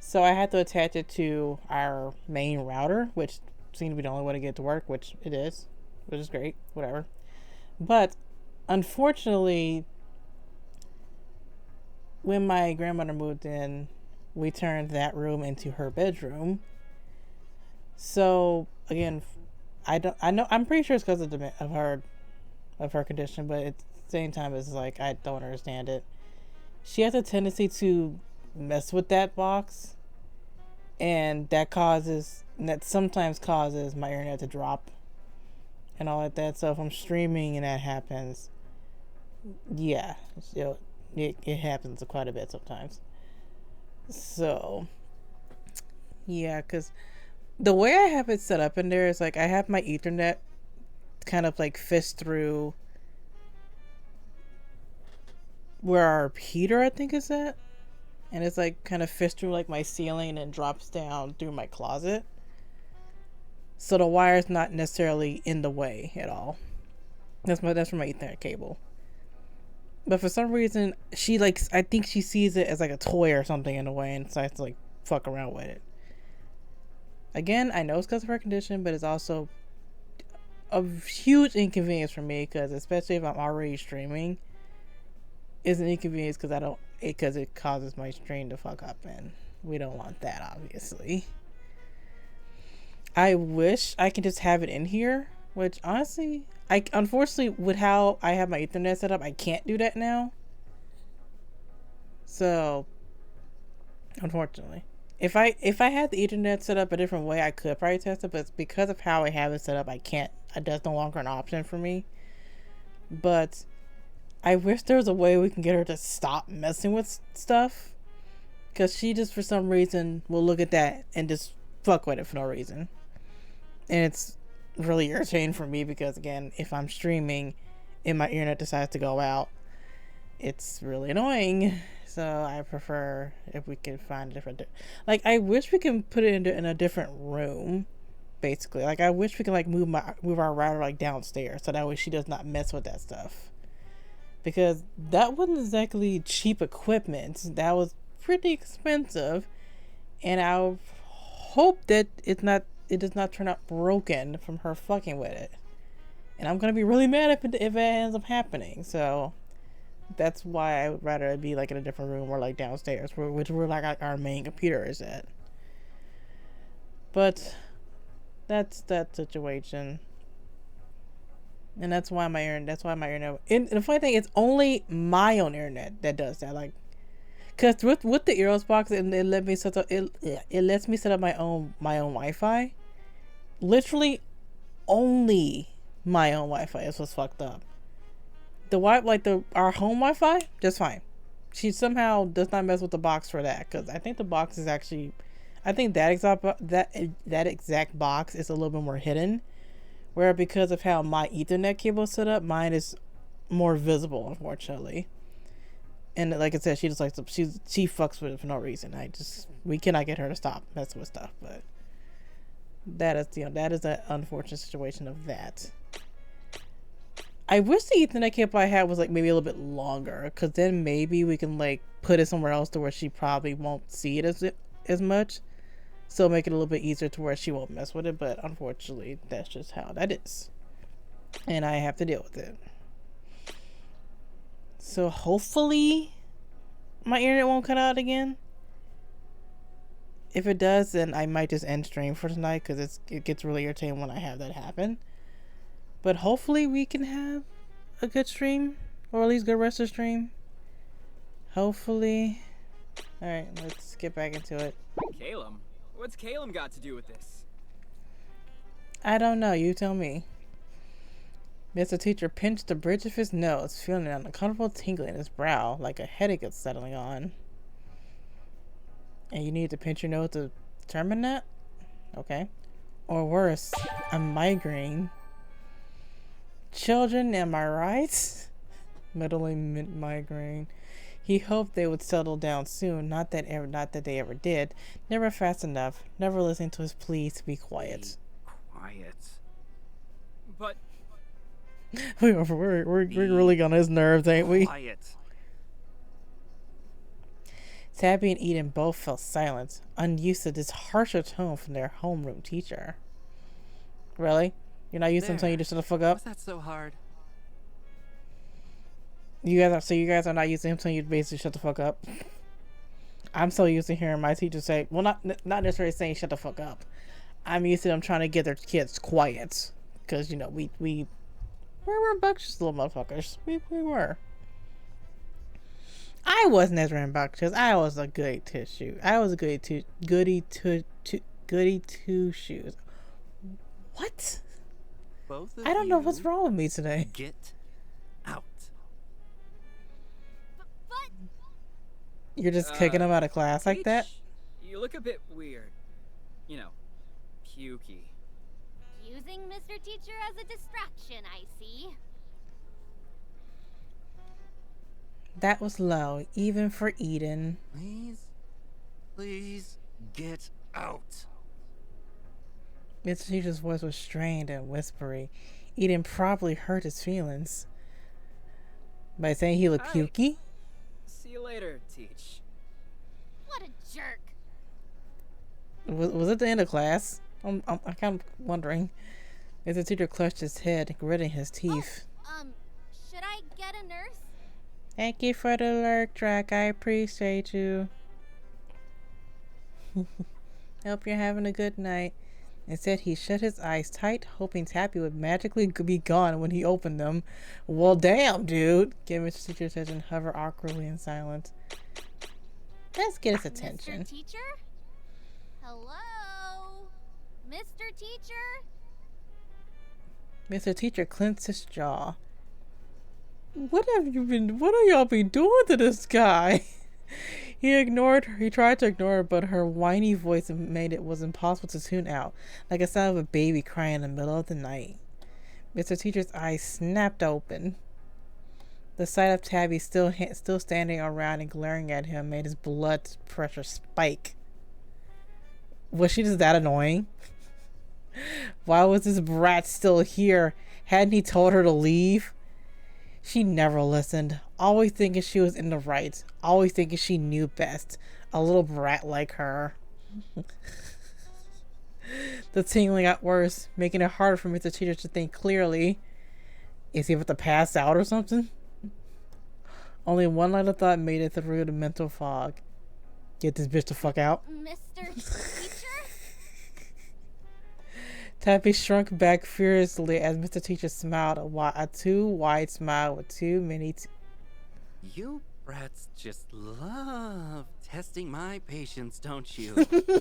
so I had to attach it to our main router, which seemed to be the only way to get it to work, which it is, which is great. Whatever. But unfortunately, when my grandmother moved in, we turned that room into her bedroom. So again, I'm pretty sure it's because of her condition, but at the same time, it's like I don't understand it. She has a tendency to mess with that box, and that sometimes causes my internet to drop and all like that. So if I'm streaming and that happens, yeah, it happens quite a bit sometimes. So yeah, because the way I have it set up in there is like I have my Ethernet kind of like fished through where our heater I think is at, and it's like kind of fished through like my ceiling and drops down through my closet, so the wire's not necessarily in the way at all. That's from my Ethernet cable. But for some reason, I think she sees it as like a toy or something in a way, and decides to like fuck around with it. Again, I know it's because of her condition, but it's also a huge inconvenience for me, because especially if I'm already streaming, it's an inconvenience because it causes my stream to fuck up, and we don't want that, obviously. I wish I could just have it in here, which honestly, unfortunately with how I have my Ethernet set up, I can't do that now. So unfortunately, if I had the Ethernet set up a different way, I could probably test it, but because of how I have it set up, I can't. That's no longer an option for me. But I wish there was a way we can get her to stop messing with stuff, because she just for some reason will look at that and just fuck with it for no reason, and it's really irritating for me, because again, if I'm streaming and my internet decides to go out, it's really annoying. So I prefer if we can find a different, like I wish we can put it in a different room, basically. Like I wish we can like move our router like downstairs, so that way she does not mess with that stuff, because that wasn't exactly cheap equipment. That was pretty expensive, and I hope that it does not turn out broken from her fucking with it. And I'm gonna be really mad if it ends up happening. So that's why I would rather it be like in a different room or like downstairs, which where like our main computer is at. But that's that situation. And that's why my internet, and the funny thing, it's only my own internet that does that. Like, cause with the Eros box, it lets me set up my own Wi-Fi. Literally, only my own Wi-Fi is what's fucked up. Our home Wi-Fi, just fine. She somehow does not mess with the box for that, because I think the box is actually, I think that exact box is a little bit more hidden. Where because of how my Ethernet cable is set up, mine is more visible, unfortunately. And like I said, she just likes she fucks with it for no reason. We cannot get her to stop messing with stuff, but that is an unfortunate situation of that. I wish the Ethernet cable I had was like maybe a little bit longer, because then maybe we can like put it somewhere else to where she probably won't see it as much. So make it a little bit easier to where she won't mess with it, but unfortunately, that's just how that is. And I have to deal with it. So hopefully, my internet won't cut out again. If it does, then I might just end stream for tonight because it gets really irritating when I have that happen. But hopefully we can have a good stream, or at least good rest of the stream. Hopefully. Alright, let's get back into it. Calum? What's Calum got to do with this? I don't know, you tell me. Mr. Teacher pinched the bridge of his nose, feeling an uncomfortable tingling in his brow, like a headache is settling on. And you need to pinch your nose to determine that? Okay. Or worse, a migraine. Children, am I right? Middling migraine. He hoped they would settle down soon, not that they ever did. Never fast enough, never listening to his pleas to be quiet. Quiet. But We're really on his nerves, ain't we? Quiet. Tabby and Eden both felt silent, unused to this harsher tone from their homeroom teacher. Really? You're not used to him telling you to shut the fuck up? Was that so hard? You guys are not used to him telling you to basically shut the fuck up? I'm so used to hearing my teacher say, well, not necessarily saying shut the fuck up. I'm used to them trying to get their kids quiet. Because, you know, we're rambunctious little motherfuckers. We were. I wasn't as rambunctious. I was a goody tissue. I was a goody two shoes. What? Both of I don't know what's wrong with me today. Get out. But You're just kicking them out of class like that? Peach, you look a bit weird. You know, pukey. using Mr. Teacher as a distraction, I see. That was low, even for Eden. Please get out. Mr. Teacher's voice was strained and whispery. Eden probably hurt his feelings by saying he looked pukey. See you later, Teach. What a jerk. Was it the end of class? I'm kind of wondering. Mr. Teacher clutched his head, gritting his teeth. Should I get a nurse? Thank you for the lurk track. I appreciate you. Hope you're having a good night. Instead, he shut his eyes tight, hoping Tappy would magically be gone when he opened them. Well, damn, dude. Give Mr. Teacher's attention, hover awkwardly in silence. Let's get his attention. Mr. Teacher? Hello? Mr. Teacher? Mr. Teacher clenched his jaw. What are y'all been doing to this guy? He ignored her. He tried to ignore her, but her whiny voice made it was impossible to tune out, like a sound of a baby crying in the middle of the night. Mr. Teacher's eyes snapped open. The sight of Tabby still standing around and glaring at him made his blood pressure spike. Was she just that annoying? Why was this brat still here? Hadn't he told her to leave? She never listened, always thinking she was in the right, always thinking she knew best. A little brat like her. The tingling got worse, making it harder for Mr. Teacher to think clearly. Is he about to pass out or something? Only one line of thought made it through the mental fog. Get this bitch the fuck out. Mr. Teacher? Tappy shrunk back furiously as Mr. Teacher smiled, a too wide smile with too many You brats just love testing my patience, don't you?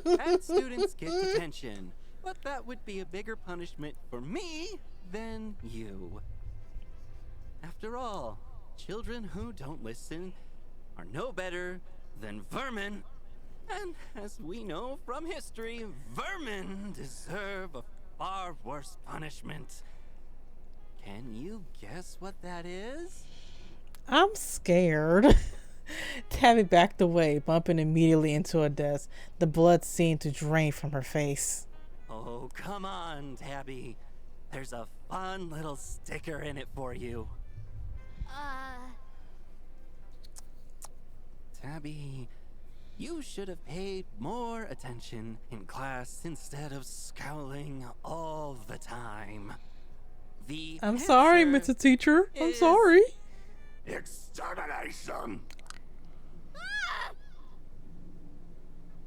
Bad students get detention, but that would be a bigger punishment for me than you. After all, children who don't listen are no better than vermin. And as we know from history, vermin deserve a far worse punishment. Can you guess what that is? I'm scared. Tabby backed away, bumping immediately into a desk. The blood seemed to drain from her face. Oh, come on, Tabby. There's a fun little sticker in it for you. Tabby, you should have paid more attention in class instead of scowling all the time. I'm sorry, Mr. Teacher. I'm sorry. Extermination!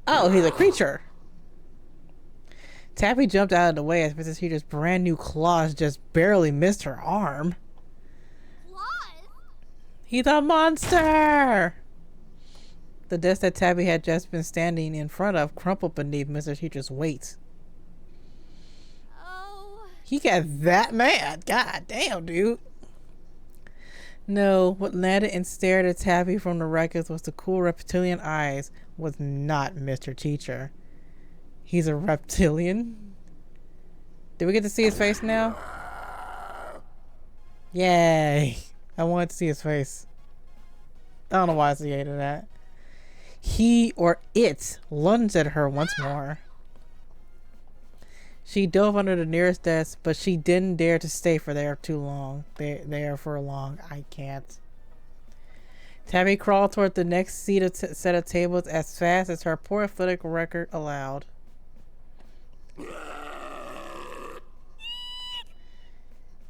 Oh, he's a creature. Tabby jumped out of the way as Mrs. Teacher's brand new claws just barely missed her arm. Claws? He's a monster! The desk that Tabby had just been standing in front of crumpled beneath Mr. Teacher's weight. Oh. He got that mad. God damn, dude. No, what landed and stared at Tabby from the wreckage was the cool reptilian eyes, was not Mr. Teacher. He's a reptilian? Did we get to see his face now? Yay. I wanted to see his face. I don't know why I hated that. He or it lunged at her once more. She dove under the nearest desk, but she didn't dare to stay for there too long. There for long. I can't. Tabby crawled toward the next set of tables as fast as her poor athletic record allowed.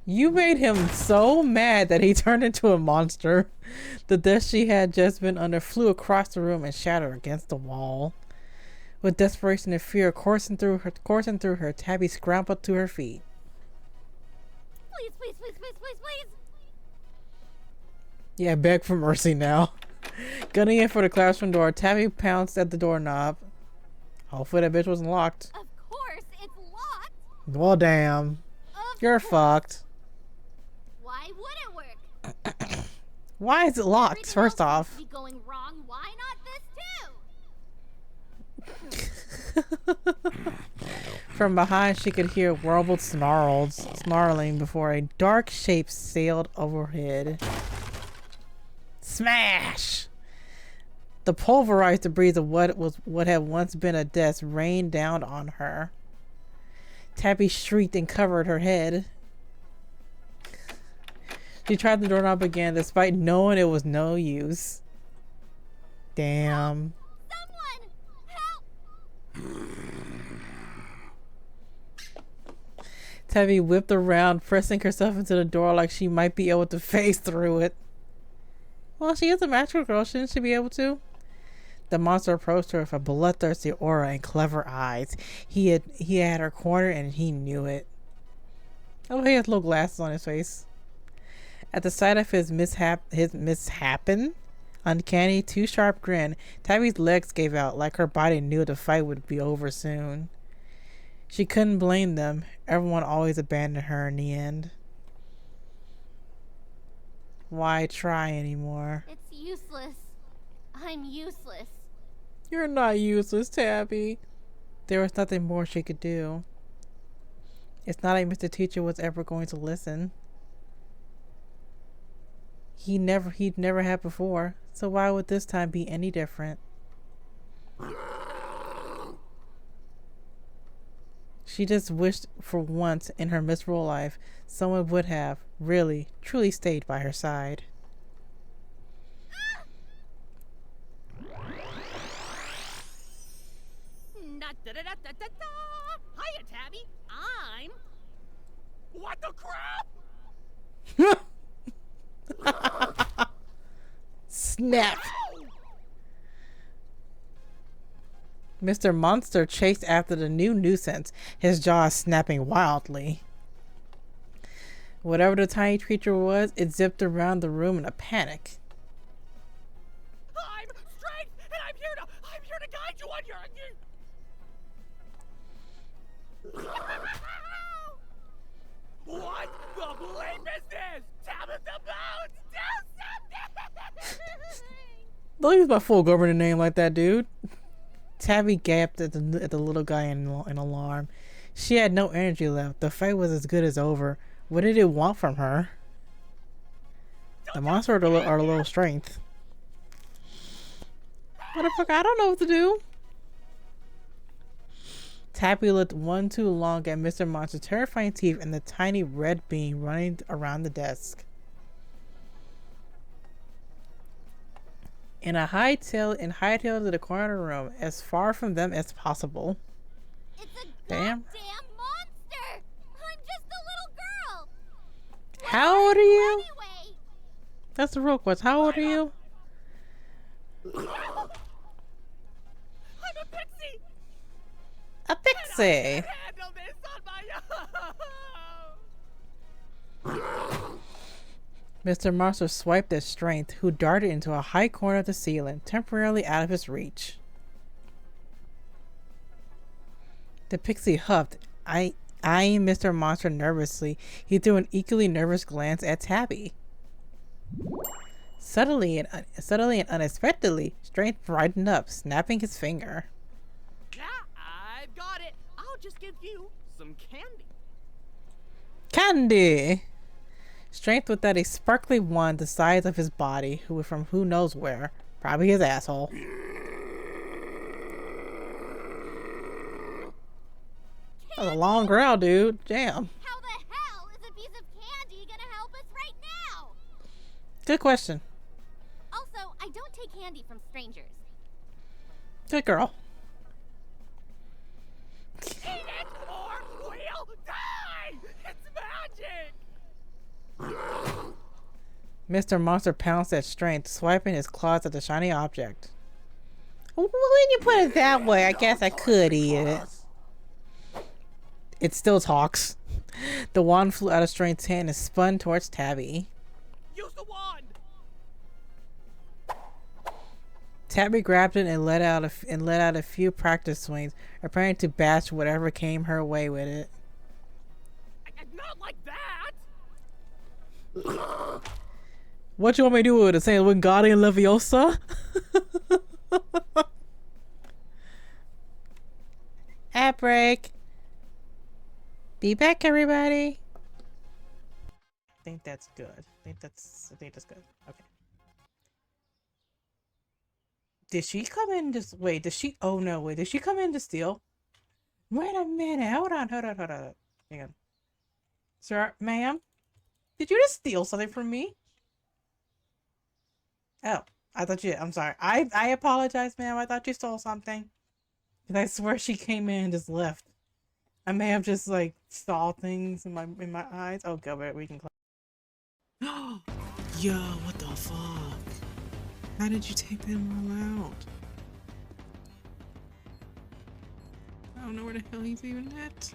You made him so mad that he turned into a monster. The desk she had just been under flew across the room and shattered against the wall. With desperation and fear coursing through her, Tabby scrambled to her feet. Please, please, please, please, please, please. Yeah, beg for mercy now. Gunning in for the classroom door, Tabby pounced at the doorknob. Hopefully that bitch wasn't locked. Of course, it's locked. Well, damn. You're fucked. Why would it work? Why is it locked, Everything first else off? seems to be going wrong. Why not this too? From behind, she could hear warbled snarling before a dark shape sailed overhead. Smash! The pulverized debris of what had once been a desk rained down on her. Tabby shrieked and covered her head. She tried the doorknob again, despite knowing it was no use. Damn. Someone, help! Tabby whipped around, pressing herself into the door like she might be able to phase through it. Well, she is a magical girl. Shouldn't she be able to? The monster approached her with a bloodthirsty aura and clever eyes. He had her cornered and he knew it. Oh, he has little glasses on his face. At the sight of his mishappen, uncanny, too sharp grin, Tabby's legs gave out like her body knew the fight would be over soon. She couldn't blame them. Everyone always abandoned her in the end. Why try anymore? It's useless. I'm useless. You're not useless, Tabby. There was nothing more she could do. It's not like Mr. Teacher was ever going to listen. He'd never had before, so why would this time be any different? She just wished for once in her miserable life someone would have really, truly stayed by her side. Hiya, Tabby. I'm... What the crap? Snap! Mr. Monster chased after the new nuisance, his jaws snapping wildly. Whatever the tiny creature was, it zipped around the room in a panic. I'm Strength, and I'm here to guide you on your... What the bleep is this? Tabitha Bones, do something! Don't use my full government name like that, dude. Tabby gaped at the little guy in alarm. She had no energy left. The fight was as good as over. What did it want from her? The monster or a little strength? Motherfucker, I don't know what to do. Tabby looked one too long at Mr. Monster's terrifying teeth and the tiny red beam running around the desk. And hightailed to the corner of the room, as far from them as possible. It's a Damn. goddamn monster! I'm just a little girl! How old are you? Anyway, That's the real question. How old are you? I'm a pixie! A pixie. And I can't handle Mr. Monster swiped at Strength, who darted into a high corner of the ceiling, temporarily out of his reach. The pixie huffed, eyeing Mr. Monster nervously. He threw an equally nervous glance at Tabby. Subtly and unexpectedly, Strength brightened up, snapping his finger. Yeah, I've got it. I'll just give you some candy. Candy! Strength whipped out a sparkly wand the size of his body, from who knows where. Probably his asshole. That was a long growl, dude. Damn. How the hell is a piece of candy gonna help us right now? Good question. Also, I don't take candy from strangers. Good girl. Eat it or we'll die! It's magic! Mr. Monster pounced at Strength, swiping his claws at the shiny object. Well, when you put it that way, I guess I could eat it. It still talks. The wand flew out of Strength's hand and spun towards Tabby. Use the wand! Tabby grabbed it and let out a few practice swings, preparing to bash whatever came her way with it. Not like that! What you want me to do with it? Saying Wingardium Leviosa? Ad break. Be back, everybody. I think that's good. I think that's good. Okay. Did she come in to wait? Did she? Oh no! Wait, did she come in to steal? Wait a minute! Hold on! Hang on. Sir, ma'am, did you just steal something from me? Oh, I thought you. I'm sorry. I apologize, ma'am. I thought you stole something. I swear she came in and just left. I may have just like saw things in my eyes. Oh god, we can. Yo, what the fuck? How did you take them all out? I don't know where the hell he's even at.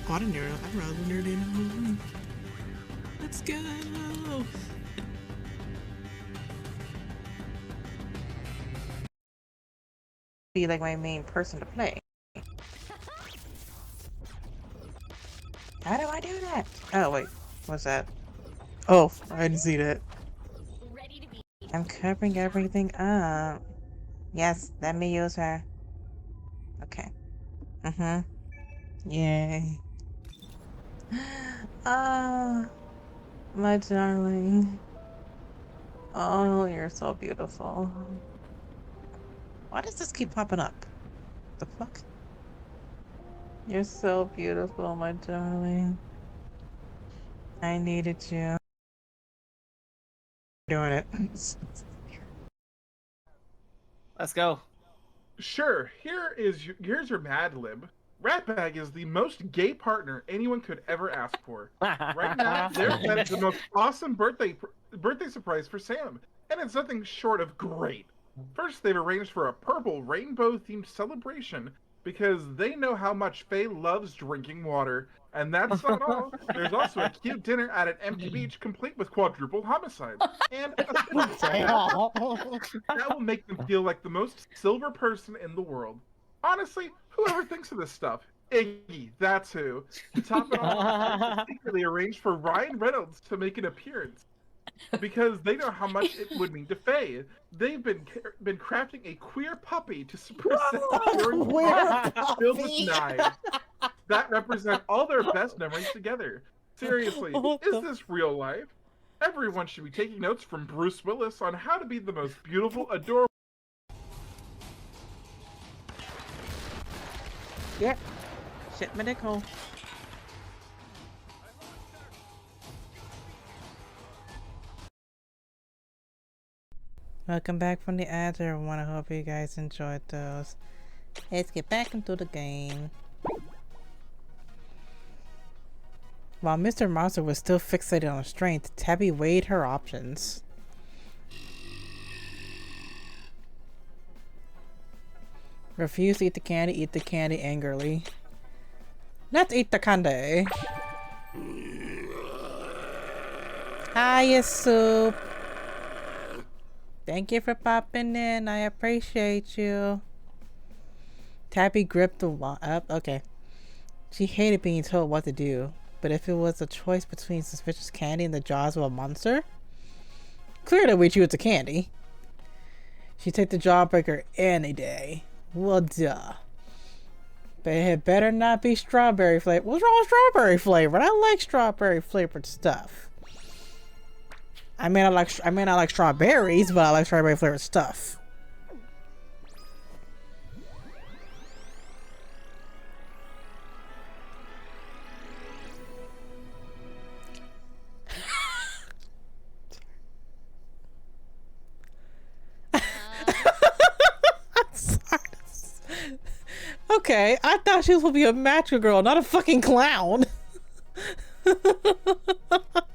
Oh, I didn't nerd. I'd rather nerd in the whole room. Let's go. Be like my main person to play. How do I do that? Oh wait, what's that? Oh, I didn't see that. Ready to be. I'm covering everything up. Yes, let me use her. Okay. Yay. Ah, my darling. Oh, you're so beautiful. Why does this keep popping up? The fuck? You're so beautiful, my darling. I needed you. Doing it. Let's go. Sure, here's your Mad Lib. Ratbag is the most gay partner anyone could ever ask for. Right now, they're planning the most awesome birthday surprise for Sam, and it's nothing short of great. First, they've arranged for a purple rainbow-themed celebration because they know how much Faye loves drinking water. And that's not all. There's also a cute dinner at an empty beach complete with quadruple homicides. And a that will make them feel like the most silver person in the world. Honestly, whoever thinks of this stuff? Iggy, that's who. To top it off, they secretly arranged for Ryan Reynolds to make an appearance. Because they know how much it would mean to Faye. They've been crafting a queer puppy to present during filled with knives that represent all their best memories together. Seriously, is this real life? Everyone should be taking notes from Bruce Willis on how to be the most beautiful, adorable. Yep. Shit my dick hole. Welcome back from the ads, everyone. I hope you guys enjoyed those. Let's get back into the game. While Mr. Monster was still fixated on strength, Tabby weighed her options. Refuse to eat the candy angrily. Let's eat the candy. Hiya, Soup. Thank you for popping in. I appreciate you. Tabby gripped the up. Okay. She hated being told what to do, but if it was a choice between suspicious candy and the jaws of a monster, clearly we choose the candy. She'd take the jawbreaker any day. Well, duh. But it had better not be strawberry flavor. What's wrong with strawberry flavor? I like strawberry flavored stuff. I may not like strawberries, but I like strawberry flavored stuff. I'm sorry. Okay, I thought she was supposed to be a magical girl, not a fucking clown.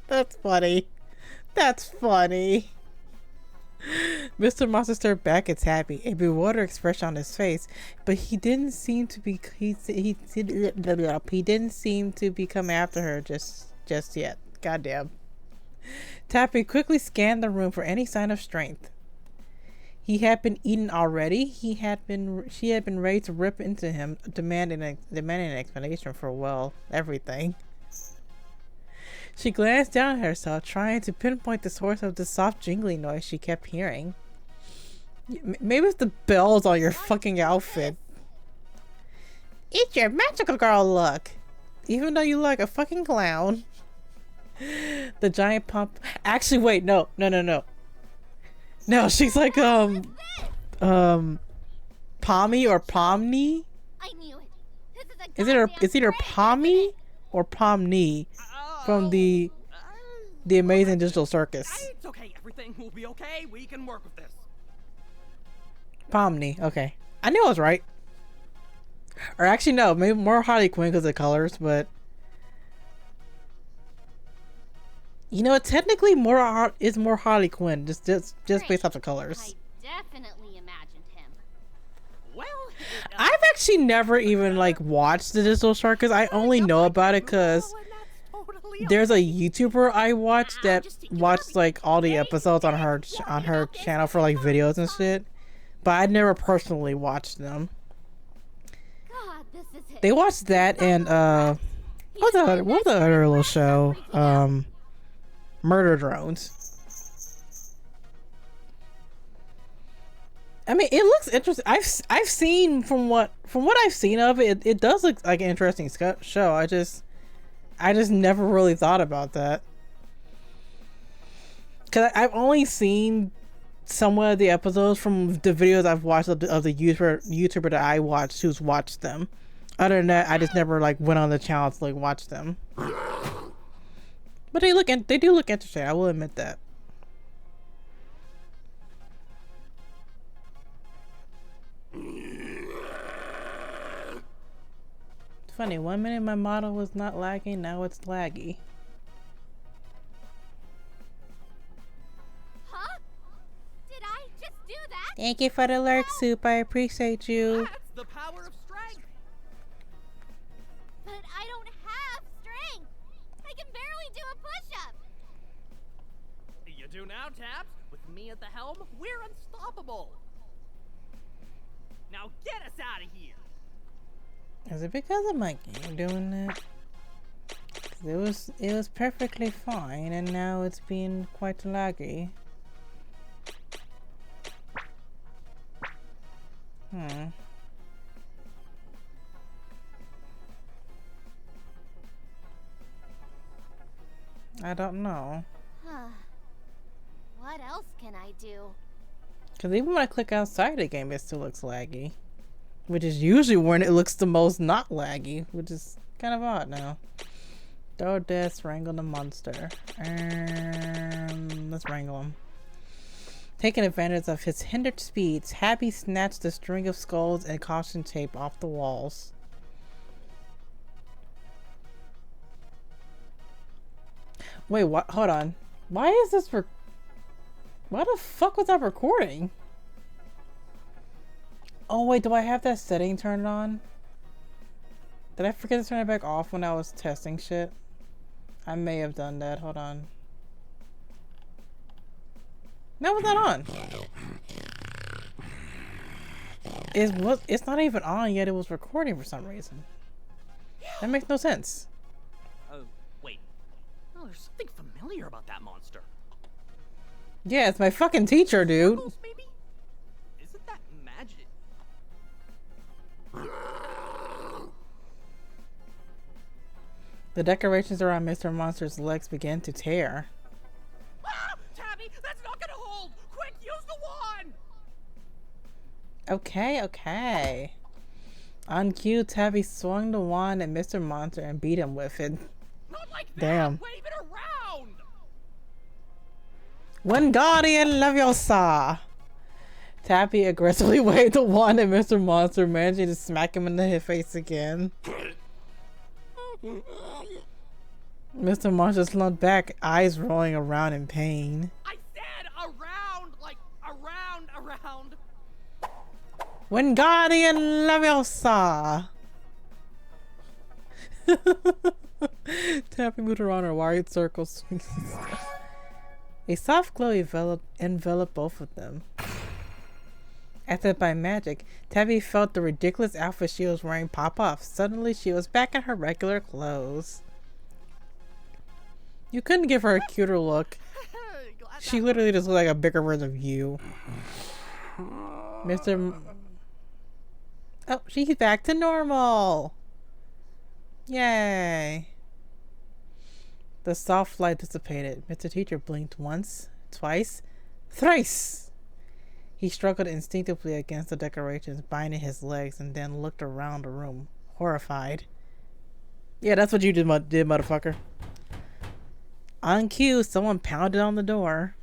That's funny. That's funny. Mr. Monster stared back at Tabby, a bewildered expression on his face, but he didn't seem to be he didn't seem to be coming after her just yet. Goddamn. Tabby quickly scanned the room for any sign of strength. He had been eaten already. She had been ready to rip into him, demanding an explanation for, well, everything. She glanced down at herself, trying to pinpoint the source of the soft jingling noise she kept hearing. Maybe it's the bells on your fucking outfit. It's your magical girl look, even though you look like a fucking clown. The giant pump. Actually, wait, no. No, she's like, Pommy or Pomni? I knew it. This is It's either Pommy or Pomni from the Amazing Digital Circus. It's okay, everything will be okay. We can work with this. Pomni, okay. I knew I was right. Or actually, no, maybe more Harley Quinn because of the colors, but you know, technically more Harley Quinn, just based off the colors. I definitely imagined him. Well, I've actually never even like watched the Digital Circus. I only know about it because there's a YouTuber I watched that watched like all the episodes on her channel for like videos and shit, but I never personally watched them. God, this is it. They watched that and what was the other little show? Murder Drones. I mean, it looks interesting. I've seen from what I've seen of it, it does look like an interesting show. I just never really thought about that because I've only seen some of the episodes from the videos I've watched of the YouTuber that I watched who's watched them. Other than that, I just never like went on the channel to like watch them. But they do look interesting. I will admit that. It's funny. 1 minute my model was not lagging. Now it's laggy. Huh? Did I just do that? Thank you for the lurk, Soup. I appreciate you. that's the power of strength. But I don't have strength. I can barely do a push-up. You do now, Tabs. With me at the helm, we're unstoppable. Now get us out of here. Is it because of my game doing that? It was perfectly fine, and now it's being quite laggy. I don't know. What else can I do? Because even when I click outside the game, it still looks laggy. Which is usually when it looks the most not laggy, which is kind of odd now. Throw this, wrangle the monster. Let's wrangle him. Taking advantage of his hindered speeds, Happy snatched the string of skulls and caution tape off the walls. Wait, what? Hold on. Why is this for? Why the fuck was that recording? Oh wait, do I have that setting turned on? Did I forget to turn it back off when I was testing shit? I may have done that. Hold on. No, it's not on. It's not even on yet. It was recording for some reason. That makes no sense. Oh, wait. Oh, there's something familiar about that monster. Yeah, it's my fucking teacher, dude. Maybe? Isn't that magic? The decorations around Mr. Monster's legs began to tear. Ah! Tabby, that's not gonna hold! Quick, use the wand! Okay, okay. On cue, Tabby swung the wand at Mr. Monster and beat him with it. Not like that! Damn. Wave it around! Wingardium Leviosa! Tabby aggressively waved the wand at Mr. Monster, managing to smack him in the face again. Mr. Monster slumped back, eyes rolling around in pain. I said around! Like, around! Wingardium Leviosa! Tabby moved around in wide circles. A soft glow enveloped both of them. As if by magic, Tabby felt the ridiculous outfit she was wearing pop off. Suddenly, she was back in her regular clothes. You couldn't give her a cuter look. She literally just looked like a bigger version of you. Oh, she's back to normal! Yay! The soft light dissipated. Mr. Teacher blinked once, twice, thrice! He struggled instinctively against the decorations, binding his legs, and then looked around the room, horrified. Yeah, that's what you did, motherfucker. On cue, someone pounded on the door.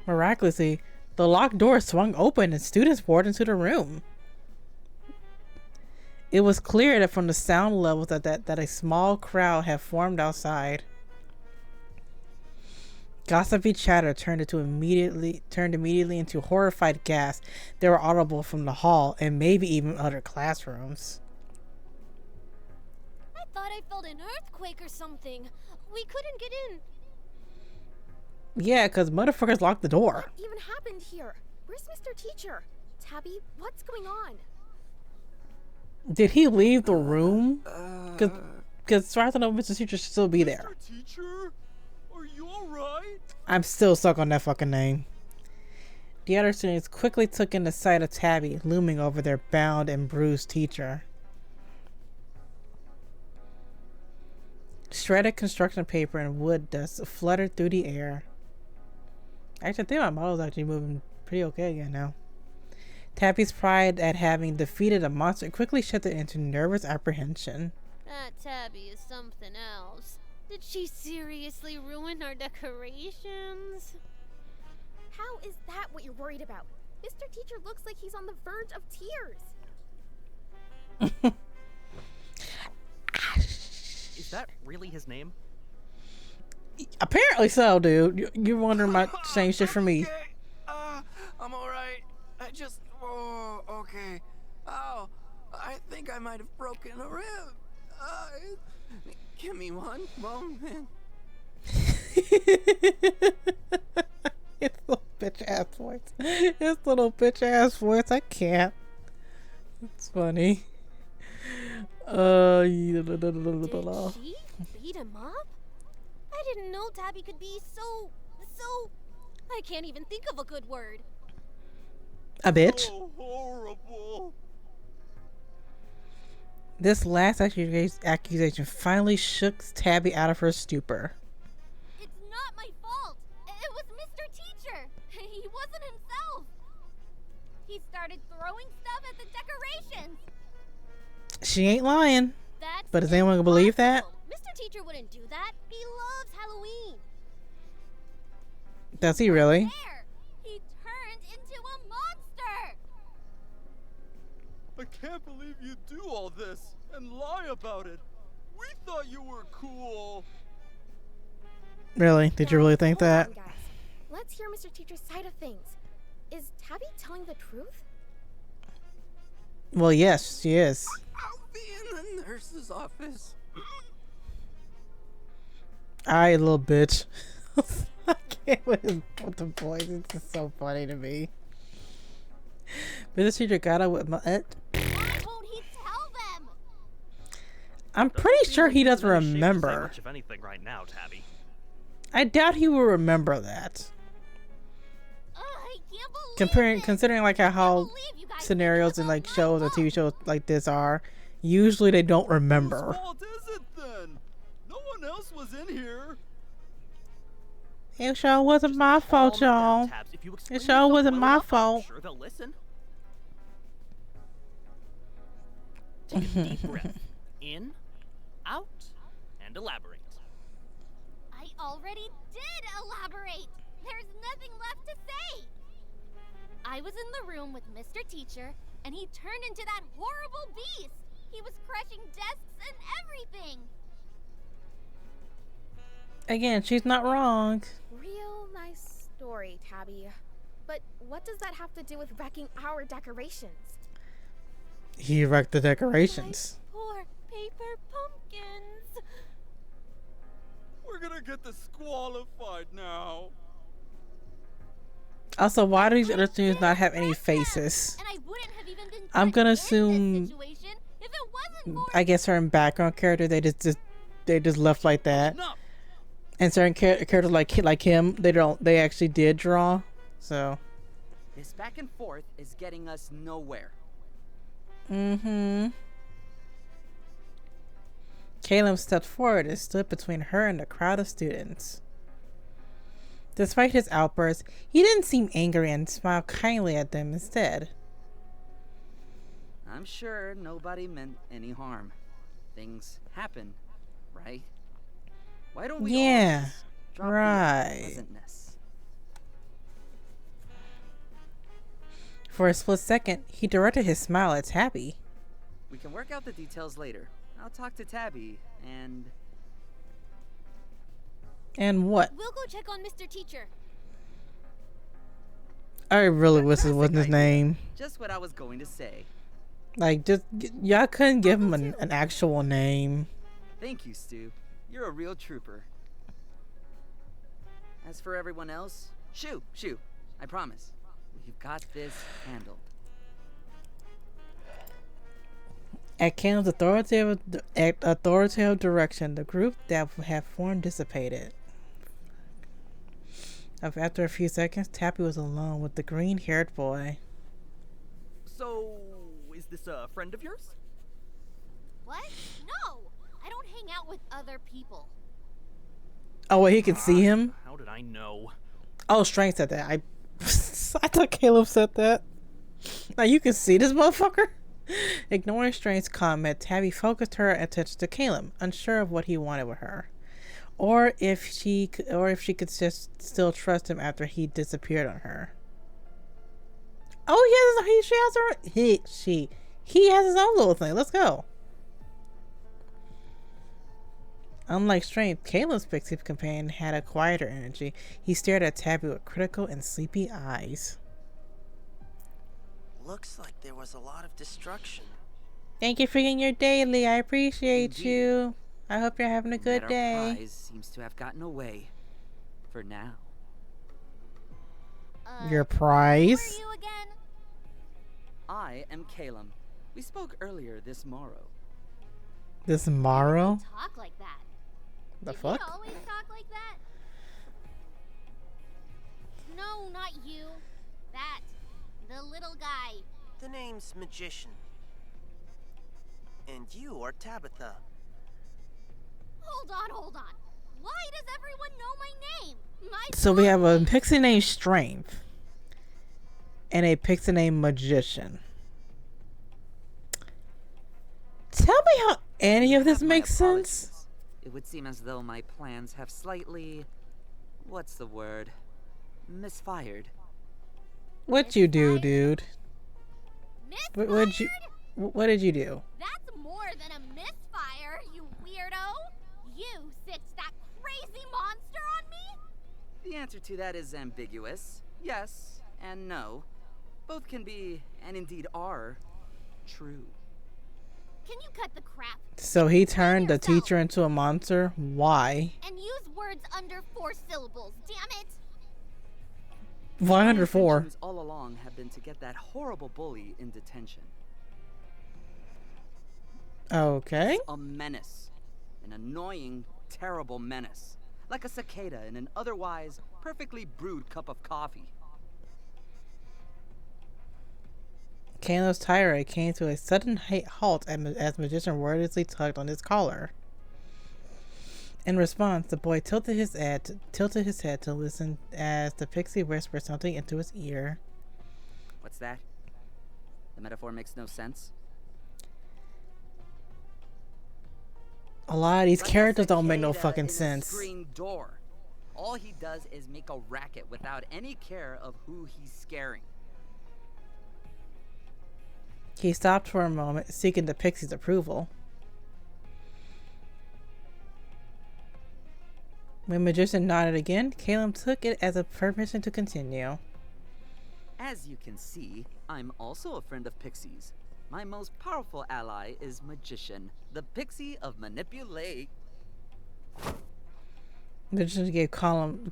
Miraculously, the locked door swung open and students poured into the room. It was clear that from the sound levels that a small crowd had formed outside. Gossipy chatter turned immediately into horrified gasps that were audible from the hall and maybe even other classrooms. I thought I felt an earthquake or something. We couldn't get in. Yeah, because motherfuckers locked the door. What even happened here? Where's Mr. Teacher? Tabby, what's going on? Did he leave the room? Because as far as I know, Mr. Teacher should still be there. Mr. Teacher? Are you alright? I'm still stuck on that fucking name. The other students quickly took in the sight of Tabby looming over their bound and bruised teacher. Shredded construction paper and wood dust fluttered through the air. Actually, I think my model's actually moving pretty okay again now. Tabby's pride at having defeated a monster quickly shifted into nervous apprehension. That Tabby is something else. Did she seriously ruin our decorations? How is that what you're worried about? Mr. Teacher looks like he's on the verge of tears. Is that really his name? Apparently so, dude. You're wondering about same shit for me. I'm alright. I just... Oh, okay. Oh, I think I might have broken a rib. Give me one moment. His little bitch ass voice. His little bitch ass voice. I can't. It's funny. Did she beat him up? I didn't know Tabby could be so... I can't even think of a good word. A bitch? So horrible. This last accusation finally shook Tabby out of her stupor. It's not my fault. It was Mr. Teacher. He wasn't himself. He started throwing stuff at the decorations. She ain't lying. That's but is anyone gonna believe that? Mr. Teacher wouldn't do that. He loves Halloween. Does he really? There. He turned into a monster. I can't believe you do all this and lie about it. We thought you were cool. Really? Did you really think Hold that? on, guys. Let's hear Mr. Teacher's side of things. Is Tabby telling the truth? Well, yes, she is. I'll be in the nurse's office. Alright, little bitch. I can't with the boys. It's just so funny to me. But this teacher got out with my. Why won't he tell them? I'm pretty sure he doesn't Doesn't seem to say remember. much of anything right now, Tabby. I doubt he will remember that. I can't believe Comparing, it. considering like how believe you guys scenarios think in like about shows or TV shows like this are, usually they don't remember. Whose fault is it then? No one else was in here. It sure wasn't my fault, Calm down, y'all. Tabs. If you It explain sure yourself wasn't well my enough, I'm fault. sure they'll listen. Take a deep breath. In, out, and elaborate. I already did elaborate. There's nothing left to say. I was in the room with Mr. Teacher, and he turned into that horrible beast. He was crushing desks and everything. Again, she's not wrong. Real nice story, Tabby. But what does that have to do with wrecking our decorations? He wrecked the decorations. Poor paper pumpkins. We're gonna get disqualified now. Also, why do these other students not have any faces? And I wouldn't have even been I'm put gonna in this assume, situation if it wasn't for I guess certain background character they just left like that, and certain characters like him they actually did draw. So. This back and forth is getting us nowhere. Mm-hmm. Caleb stepped forward and stood between her and the crowd of students. Despite his outburst, he didn't seem angry and smiled kindly at them instead. I'm sure nobody meant any harm. Things happen, right? Why don't we all Yeah, just drop right. the unpleasantness? For a split second, he directed his smile at Tabby. We can work out the details later. I'll talk to Tabby and... And what? We'll go check on Mr. Teacher. I really wish it Fantastic wasn't his idea. name. Just what I was going to say. Like, just y'all couldn't give him an actual name. Thank you, Stu. You're a real trooper. As for everyone else, shoo. I promise. We've got this handled. At Caleb's authoritative direction, the group that had formed dissipated. After a few seconds, Tappy was alone with the green-haired boy. So, is this a friend of yours? What? No! I don't hang out with other people. Oh, wait, he can see him? How did I know? Oh, Strength said that. I thought Caleb said that. Now you can see this motherfucker? Ignoring Strength's comment, Tabby focused her attention to Caleb, unsure of what he wanted with her. Or if she could just still trust him after he disappeared on her. Oh, he has his own little thing. Let's go. Unlike Strength, Caleb's pixie companion had a quieter energy. He stared at Tabby with critical and sleepy eyes. Looks like there was a lot of destruction. Thank you for getting your daily. I appreciate Indeed. you. I hope you're having a good Our day. prize seems to have gotten away. For now. Your Who prize? are you again? I am Caleb. We spoke earlier this morrow. This Morrow? Talk like that. The Did fuck? you always talk like that? No, not you. That. The little guy. The name's Magician. And you are Tabitha. Hold on. Why does everyone know my name? My So we have a pixie named Strength and a pixie named Magician. Tell me how any of this Have my makes sense. apologies. It would seem as though my plans have slightly... what's the word? Misfired. What you do, dude? Misfired? What did you do? That's more than a misfire, you weirdo. The answer to that is ambiguous. Yes and no. Both can be, and indeed are, true. Can you cut the crap? So he turned the teacher into a monster? Why? And use words under 4 syllables, damn it! 104. My intentions all along have been to get that horrible bully in detention. Okay. He's a menace. An annoying, terrible menace. Like a cicada in an otherwise perfectly brewed cup of coffee. Kano's tirade came to a sudden halt as Magician wordlessly tugged on his collar. In response, the boy tilted his head to listen as the pixie whispered something into his ear. What's that? The metaphor makes no sense. A lot of these Like characters don't make no cicada fucking in a sense. Screen door. All he does is make a racket without any care of who he's scaring. He stopped for a moment, seeking the pixie's approval. When Magician nodded again, Caleb took it as a permission to continue. As you can see, I'm also a friend of Pixie's. My most powerful ally is Magician, the Pixie of Manipulate. Magician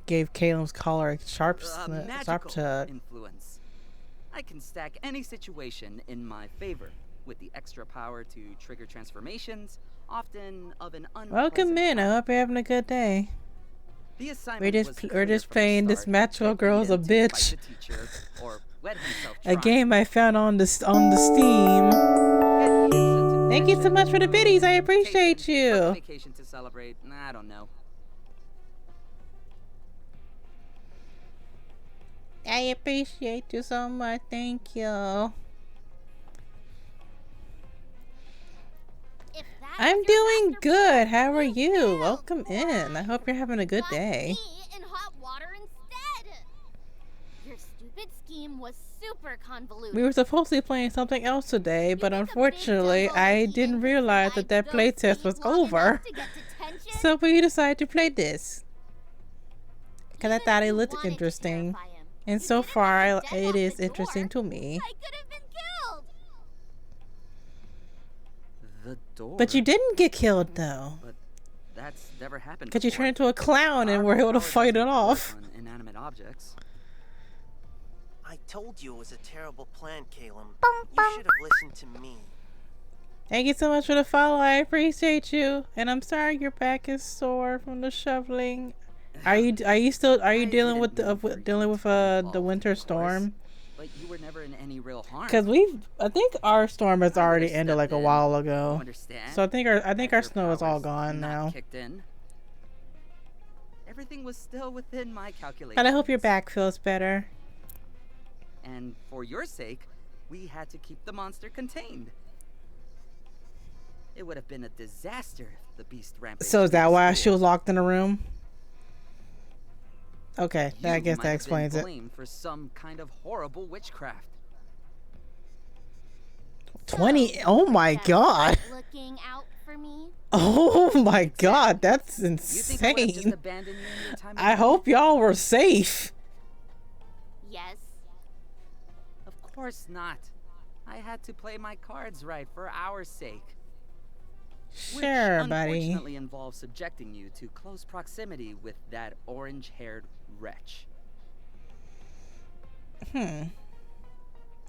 gave Caleb's collar a sharp Magical tug. influence. I can stack any situation in my favor, with the extra power to trigger transformations, often of an unpleasant Welcome in. I hope you're having a good day. The assignment We're was just clear from playing the this start. Maxwell Get Girl's a Ian to fight bitch. the teacher, or wet himself A trying. game I found on the Steam. Thank you so much for the biddies. I appreciate you. Vacation to celebrate. I don't know. I appreciate you so much. Thank you. I'm doing good. How are you? Welcome in. I hope you're having a good day. In hot water instead. Your stupid scheme was super convoluted. We were supposed to be playing something else today, but unfortunately, I didn't realize that playtest was over. So we decided to play this. Because I thought it looked interesting. And so far, it is interesting to me. The door. But you didn't get killed, though. But that's never happened. Because you turned into a clown and were able to fight it off. On inanimate objects. I told you it was a terrible plan, Caleb. You should have listened to me. Thank you so much for the follow. I appreciate you. And I'm sorry your back is sore from the shoveling. Are you dealing with the winter storm? But you were never in any real harm. Because I think our storm has already ended like a while ago. So I think our snow is all gone now. Kicked in. Everything was still within my calculations. But I hope your back feels better. And for your sake, we had to keep the monster contained. It would have been a disaster if the beast rampaged. So is that why she was locked in a room? Okay, I guess that explains it. Blamed for some kind of horrible witchcraft. 20. Oh my god. Looking out for me. Oh my god, that's insane. I hope y'all were safe. Yes. Of course not. I had to play my cards right for our sake. Sure, which buddy. Unfortunately involves subjecting you to close proximity with that orange-haired wretch. Okay.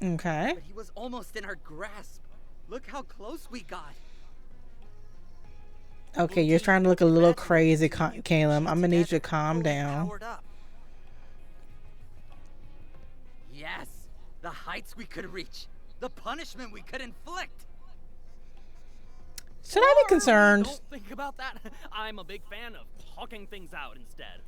But he was almost in our grasp. Look how close we got. Okay, you're trying to look a little crazy, Caleb. I'm gonna need you to calm down. Yes, the heights we could reach, the punishment we could inflict. Should I be concerned? Don't think about that. I'm a big fan of talking things out instead.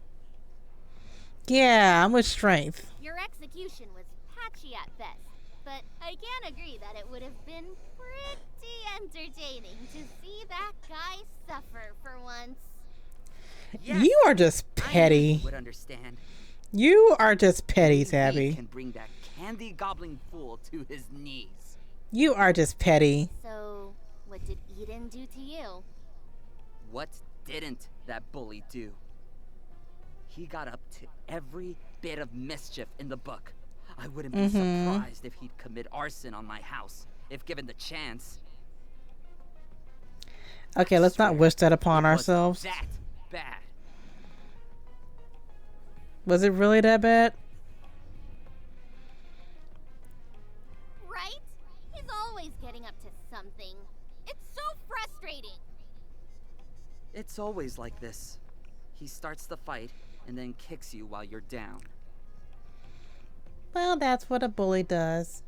Yeah, I'm with strength. Your execution was patchy at best, but I can agree that it would have been pretty entertaining to see that guy suffer for once. Yes, You are just petty. I would understand. You are just petty, Tabby. We can bring that candy gobbling fool to his knees. You are just petty. So, what did Eden do to you? What didn't that bully do? He got up to every bit of mischief in the book. I wouldn't be surprised if he'd commit arson on my house, if given the chance. Okay, let's not wish that upon ourselves. That bad. Was it really that bad? Right? He's always getting up to something. It's so frustrating. It's always like this. He starts the fight and then kicks you while you're down. Well, that's what a bully does.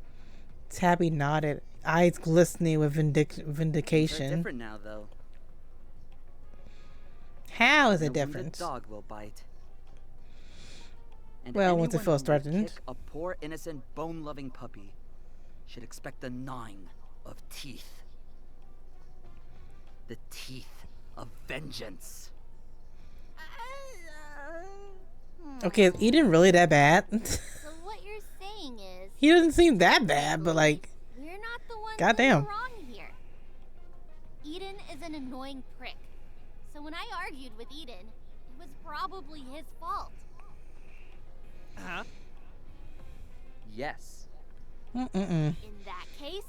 Tabby nodded, eyes glistening with vindication. They're different now, though. How is And it a wounded different? dog will bite. And Well, once it anyone feels who would threatened. kick a poor innocent bone-loving puppy should expect the gnawing of teeth. The teeth of vengeance. Okay, is Eden really that bad? So what you're saying is He doesn't seem that bad, but like, we're not the ones goddamn. who are wrong here. Eden is an annoying prick. So when I argued with Eden, it was probably his fault. Huh? Yes. Mm-mm. In that case,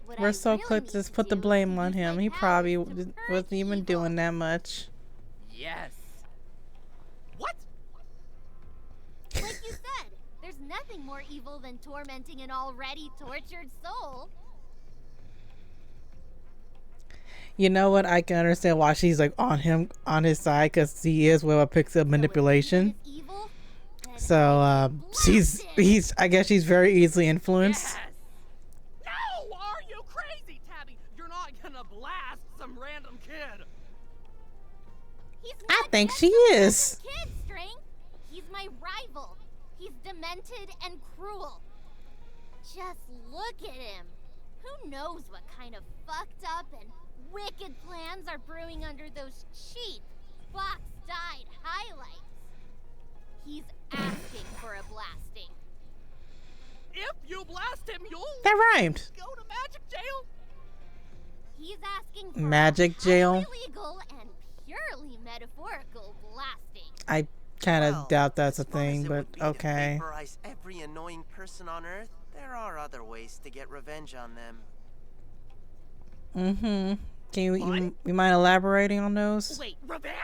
what We're I so really quick need to just to put the do blame is on use him. my He powers probably to wasn't purge even evil. doing that much. Yes. What? Like you said, there's nothing more evil than tormenting an already tortured soul. You know what? I can understand why she's like on his side, because he is with a pixel of manipulation. Evil? So I guess she's very easily influenced. No! Are you crazy, Tabby? You're not gonna blast some random kid. He's I not think just she some is. random kid, String. He's my rival. He's demented and cruel. Just look at him. Who knows what kind of fucked up and wicked plans are brewing under those cheap, box-dyed highlights. He's asking for a blasting. If you blast him, you'll That rhymed. go to magic jail. He's asking for Magic a jail? highly legal and purely metaphorical blasting. I kind of Well, doubt that's a as fun as thing, it but would be to okay. vaporize every annoying person on Earth, there are other ways to get revenge on them. Mm-hmm. Can you mind elaborating on those? Wait, revenge?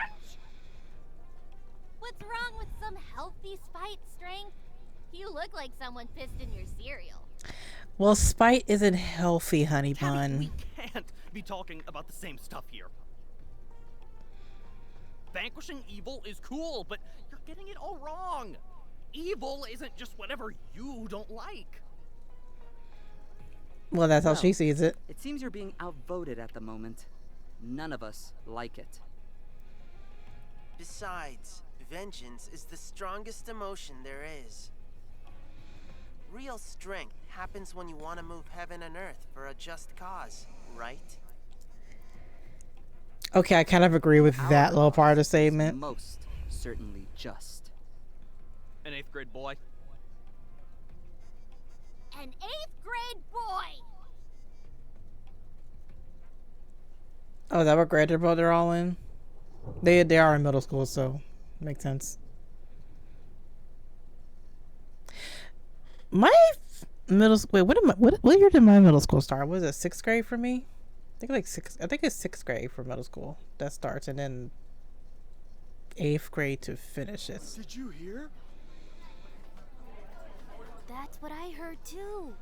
What's wrong with some healthy spite, String? You look like someone pissed in your cereal. Well, spite isn't healthy, honey Tabby, bun. we can't be talking about the same stuff here. Vanquishing evil is cool, but you're getting it all wrong. Evil isn't just whatever you don't like. Well, that's how Well, she sees it. It seems you're being outvoted at the moment. None of us like it. Besides, vengeance is the strongest emotion there is. Real strength happens when you want to move heaven and earth for a just cause, right? Okay, I kind of agree with that Our little part of the cause is statement. Most certainly just. An 8th grade boy. An 8th grade boy! Oh, is that what grade they're all in? They are in middle school, so makes sense. My middle school. Wait, what year did my middle school start? Was it 6th grade for me? I think it's 6th grade for middle school that starts, and then 8th grade to finish it. Did you hear? That's what I heard too.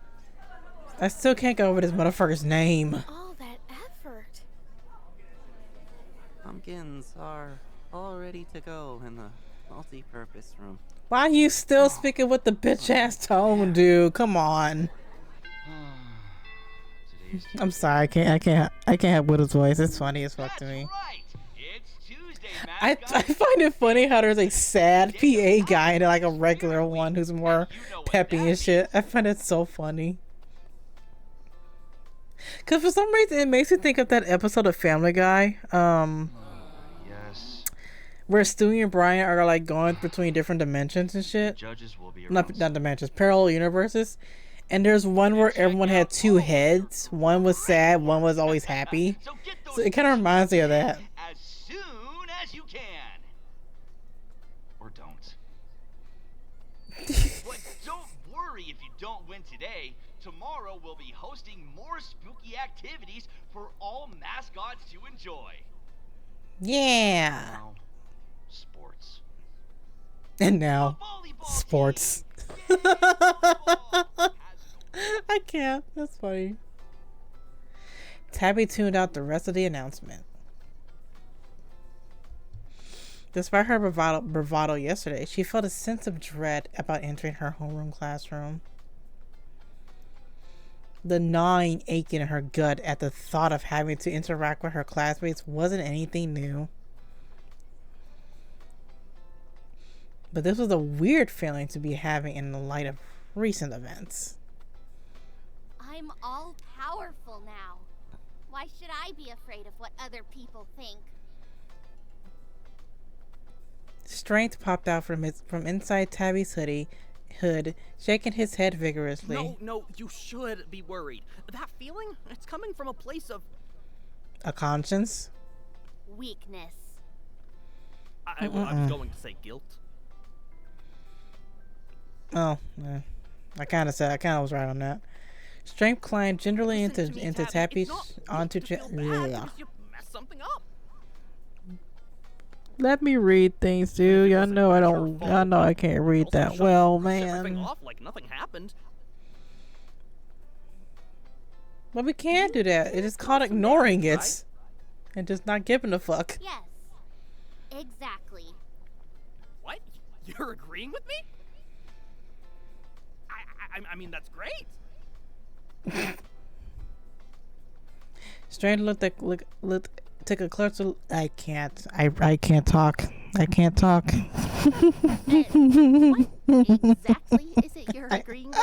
I still can't get over this motherfucker's name. All that effort. Pumpkins are all ready to go in the multi-purpose room. Why are you still speaking with the bitch ass tone, dude? Come on. I'm sorry, I can't have Widow's voice. It's funny as fuck to me. Right. It's Tuesday, I find it funny how there's a sad PA guy and like a regular one who's more peppy and shit. I find it so funny. Cause for some reason it makes me think of that episode of Family Guy, Yes. where Stewie and Brian are like going between different dimensions and shit. Judges will be Not dimensions, parallel universes. And there's one where everyone had two heads. One was sad, one was always happy. So it kind of reminds me of that. as soon as you can. Or don't. if you don't win today, tomorrow we'll be hosting more spooky activities for all mascots to enjoy. Yeah. Now, sports. And now, sports. I can't. That's funny. Tabby tuned out the rest of the announcement. Despite her bravado yesterday, she felt a sense of dread about entering her homeroom classroom. The gnawing ache in her gut at the thought of having to interact with her classmates wasn't anything new. But this was a weird feeling to be having in the light of recent events. I'm all powerful now. Why should I be afraid of what other people think? Strength popped out from inside Tabby's hood, shaking his head vigorously. No, you should be worried. That feeling, it's coming from a place of... A conscience? Weakness. I was going to say guilt. Oh, I kind of was right on that. Strength climbed gingerly into Tabby's onto. You messed something up. Let me read things, dude. I know I can't read that well, man. Off like nothing happened. But we can't do that. It is called ignoring it, and just not giving a fuck. Yes, exactly. What? You're agreeing with me? I mean, that's great. Stranger took a closer. I can't talk. I can't talk. What exactly is it you're agreeing with?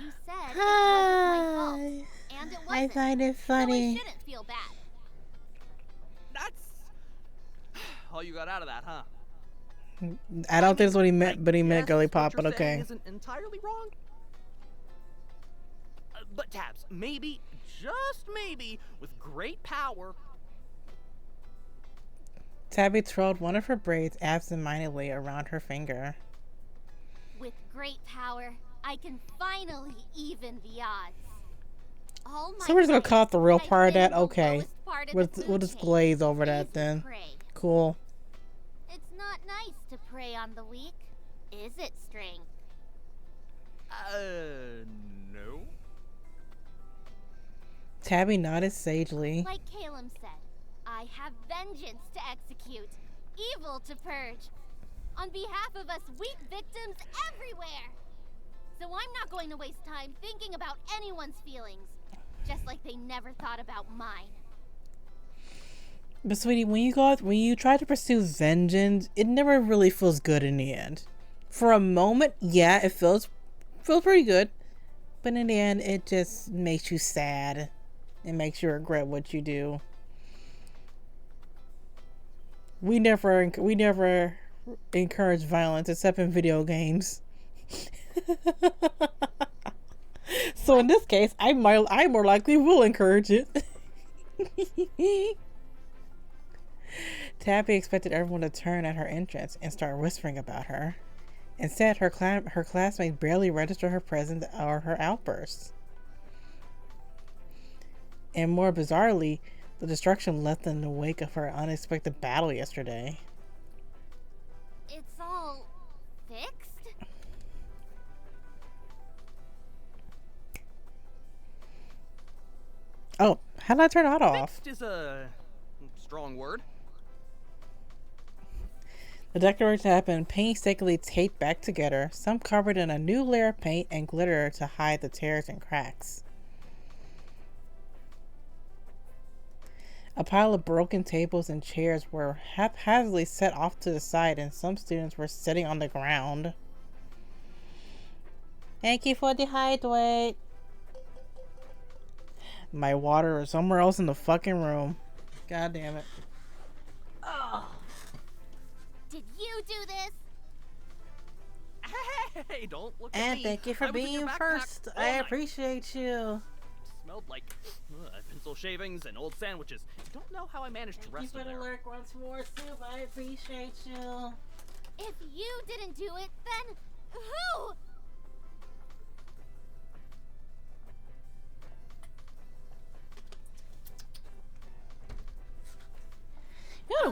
You said it wasn't my fault, and it wasn't. I find it funny. So I shouldn't feel bad. That's all you got out of that, huh? I don't think that's what he meant, but he meant girly pop, but okay. Isn't entirely wrong. But Tabs, maybe, just maybe, with great power. Tabby twirled one of her braids absentmindedly around her finger. With great power, I can finally even the odds. So we're just gonna call it the real part of that? Okay. We'll just glaze over that then. Cool. It's not nice to prey on the weak, is it, Strength? No. Tabby nodded sagely. Like Calum said, I have vengeance to execute, evil to purge, on behalf of us weak victims everywhere. So I'm not going to waste time thinking about anyone's feelings, just like they never thought about mine. But sweetie, when you try to pursue vengeance, it never really feels good in the end. For a moment, yeah, it feels pretty good, but in the end, it just makes you sad. It makes you regret what you do. We never encourage violence except in video games. So in this case, I more likely will encourage it. Tabby expected everyone to turn at her entrance and start whispering about her. Instead, her classmates barely registered her presence or her outbursts. And more bizarrely, the destruction left in the wake of her unexpected battle yesterday. It's all fixed? Oh, how did I turn that off? Fixed is a strong word. The decorations have been painstakingly taped back together, some covered in a new layer of paint and glitter to hide the tears and cracks. A pile of broken tables and chairs were haphazardly set off to the side, and some students were sitting on the ground. Thank you for the hydrate. My water is somewhere else in the fucking room. God damn it. Oh. Did you do this? Hey, don't look at me. And thank you for being first. I appreciate you. Smelled like pencil shavings and old sandwiches. Don't know how I managed to rest in there. Thank you for the lurk once more, Soup. I appreciate you. If you didn't do it, then who?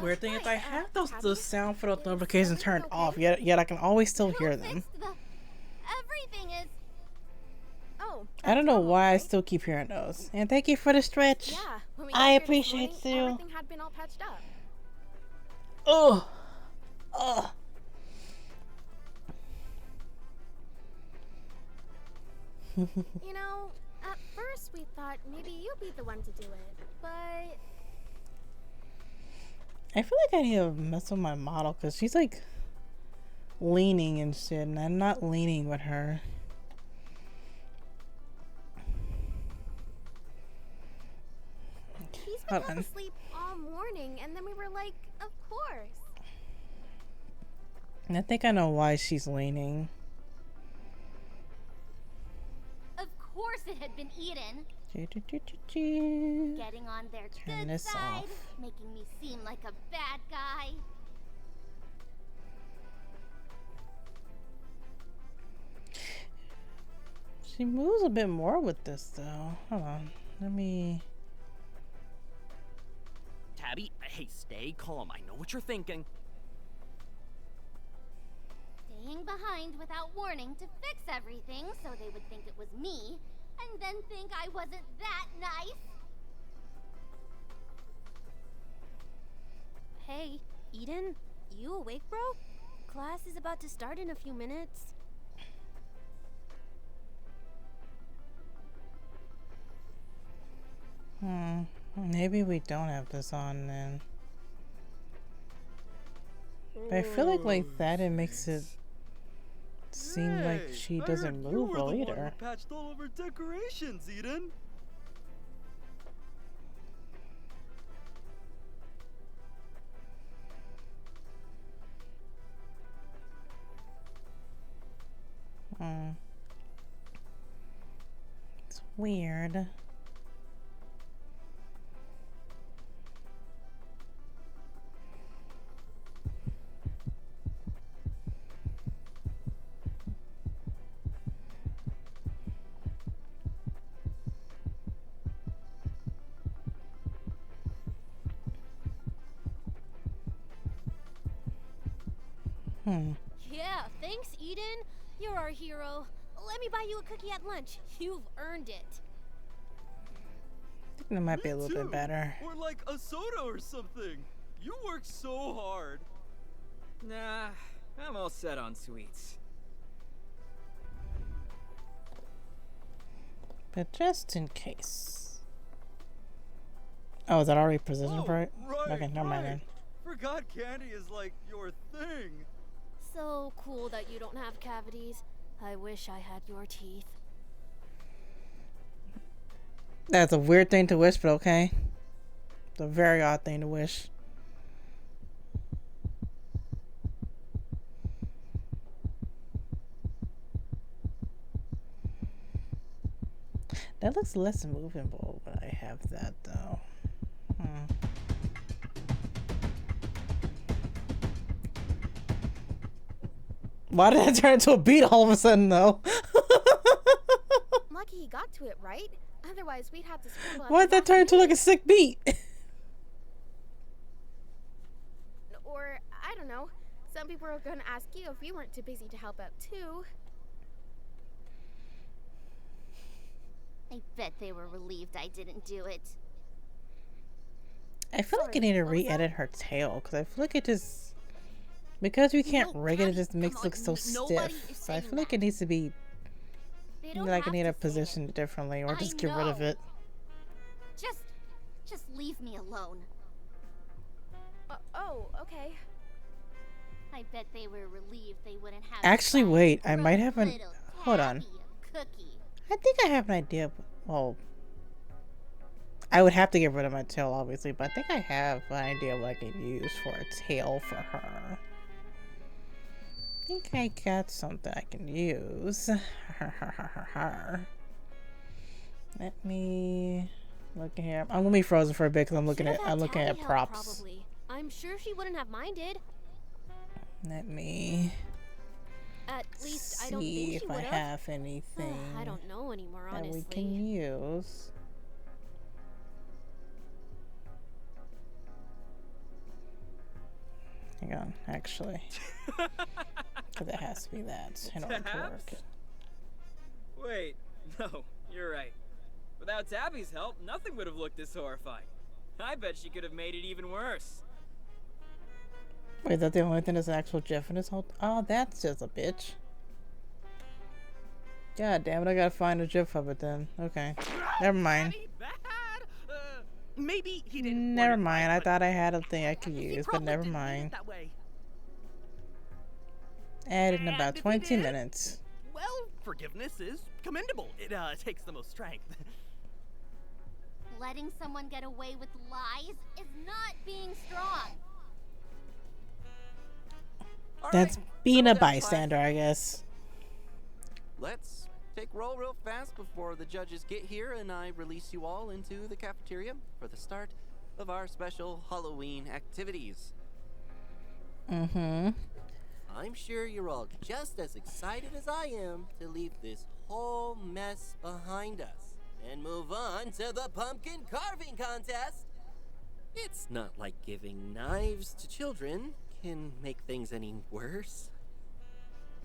weird thing is I have those Tabby, the sound for those is notifications everything turned okay? off, yet I can always still hear Who them. fixed the... Everything is... Oh, I don't that's know normal, why I right? still keep hearing those. And thank you for the stretch. Yeah, when we I got here this appreciate morning, you. everything had been all patched up. Oh, oh. You know, at first we thought maybe you'd be the one to do it, but I feel like I need to mess with my model because she's like leaning and shit, and I'm not leaning with her. he's been Hold half on. asleep all morning, and then we were like, of course. And I think I know why she's leaning. Of course it had been Eden. Getting Getting on their Turn good this side, off. making me seem like a bad guy. She moves a bit more with this though. Hold on. Let me. Tabby, hey, stay calm. I know what you're thinking. Staying behind without warning to fix everything so they would think it was me, and then think I wasn't that nice. Hey, Eden, you awake, bro? Class is about to start in a few minutes. Maybe we don't have this on then. But I feel like that, it makes it seem like she doesn't move well either. Patched all over decorations, Eden. It's weird. Yeah, thanks, Eden. You're our hero. Let me buy you a cookie at lunch. You've earned it. I think that might be a little bit better. Or like a soda or something. You work so hard. Nah, I'm all set on sweets. But just in case. Oh, is that already positioned for it? Okay, never mind then. Forgot candy is like your thing. So cool that you don't have cavities. I wish I had your teeth. That's a weird thing to wish, but okay. It's a very odd thing to wish. That looks less movable when I have that though. Why did that turn into a beat all of a sudden though? Lucky he got to it right. Otherwise, we'd have to scramble. Why did that turn into like a sick beat? Or I don't know. Some people are gonna ask you if you weren't too busy to help out too. I bet they were relieved I didn't do it. I feel like I need to re-edit her tail because I feel like it just, because we can't rig it, it just makes it look so stiff. So I feel like it needs to be, like I need to position it differently or just get rid of it. Just leave me alone. Oh, okay. I bet they were relieved they wouldn't have. Actually, wait, I might have an, little hold on. Cookie. I think I have an idea. Well, I would have to get rid of my tail, obviously, but I think I have an idea of what I can use for a tail for her. I think I got something I can use. Let me look here. I'm gonna be frozen for a bit because I'm looking at props. Probably. I'm sure she wouldn't have minded. Let me At least I don't think she if would I have anything I don't know anymore, that honestly. we can use. Hang on, actually. Because it has to be that in order to work. Tabs? Wait, no, you're right. Without Tabby's help, nothing would have looked this horrifying. I bet she could have made it even worse. Wait, is that the only thing that's an actual GIF in this whole... Oh, that's just a bitch. God damn it, I gotta find a GIF of it then. Okay. Never mind. Maybe he didn't. Never mind, I thought I had a thing I could use, but never Didn't mean it mind. that way. Add in And about if he 20 did, minutes. Well, forgiveness is commendable. It takes the most strength. Letting someone get away with lies is not being strong. That's being a bystander, I guess. Let's take roll real fast before the judges get here and I release you all into the cafeteria for the start of our special Halloween activities. Mm-hmm. I'm sure you're all just as excited as I am to leave this whole mess behind us and move on to the pumpkin carving contest. It's not like giving knives to children can make things any worse.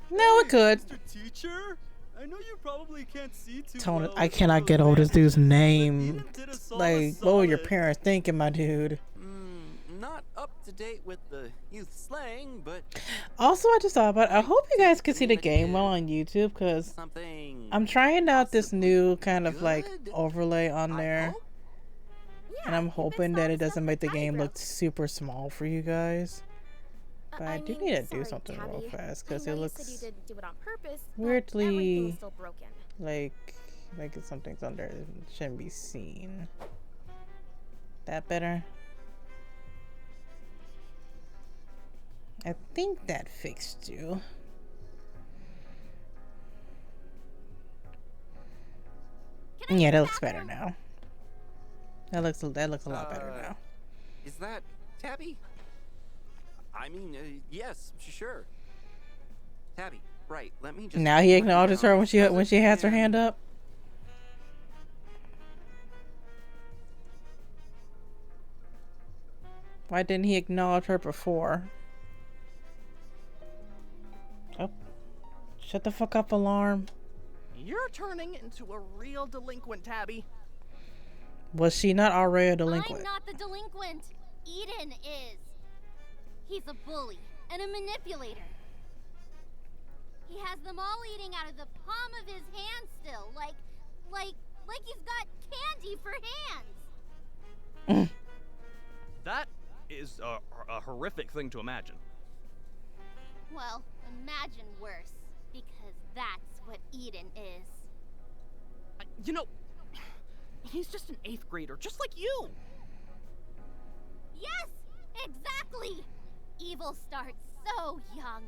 No, it could. Mr. Teacher, I know you probably can't see too Tony, well I with cannot all get those over this dude's bandages, but name. Eden did us all a Like, what were your solid. parents thinking, my dude? Not up to date with the youth slang, but Also, I just thought about I hope you guys can see the game well on YouTube, because something I'm trying out this new kind of like overlay on there. And I'm hoping that it doesn't make the game look super small for you guys. But I do mean, need to do sorry, something real Tabby. fast I because know it you looks said you didn't do it on purpose, but weirdly everything's still broken. like something's under it shouldn't be seen. That better? I think that fixed you. Yeah, that looks better now. That looks a lot better now. Is that Tabby? I mean, yes, sure. Tabby, right? Let me just. Now he acknowledges her when she has her hand up. Why didn't he acknowledge her before? Oh, shut the fuck up, alarm. You're turning into a real delinquent, Tabby. Was she not already a delinquent? I'm not the delinquent. Eden is. He's a bully and a manipulator. He has them all eating out of the palm of his hand still, like he's got candy for hands. That is a horrific thing to imagine. Well, imagine worse, because that's what Eden is. You know, he's just an 8th grader, just like you. Yes, exactly. Evil starts so young.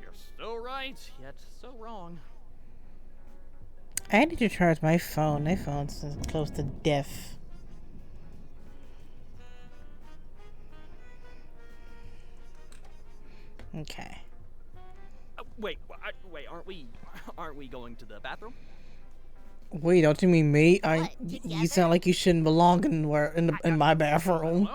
You're so right, yet so wrong. I need to charge my phone. My phone's close to death. Okay. Wait, aren't we going to the bathroom? Wait, don't you mean me? You sound like you shouldn't belong in my bathroom.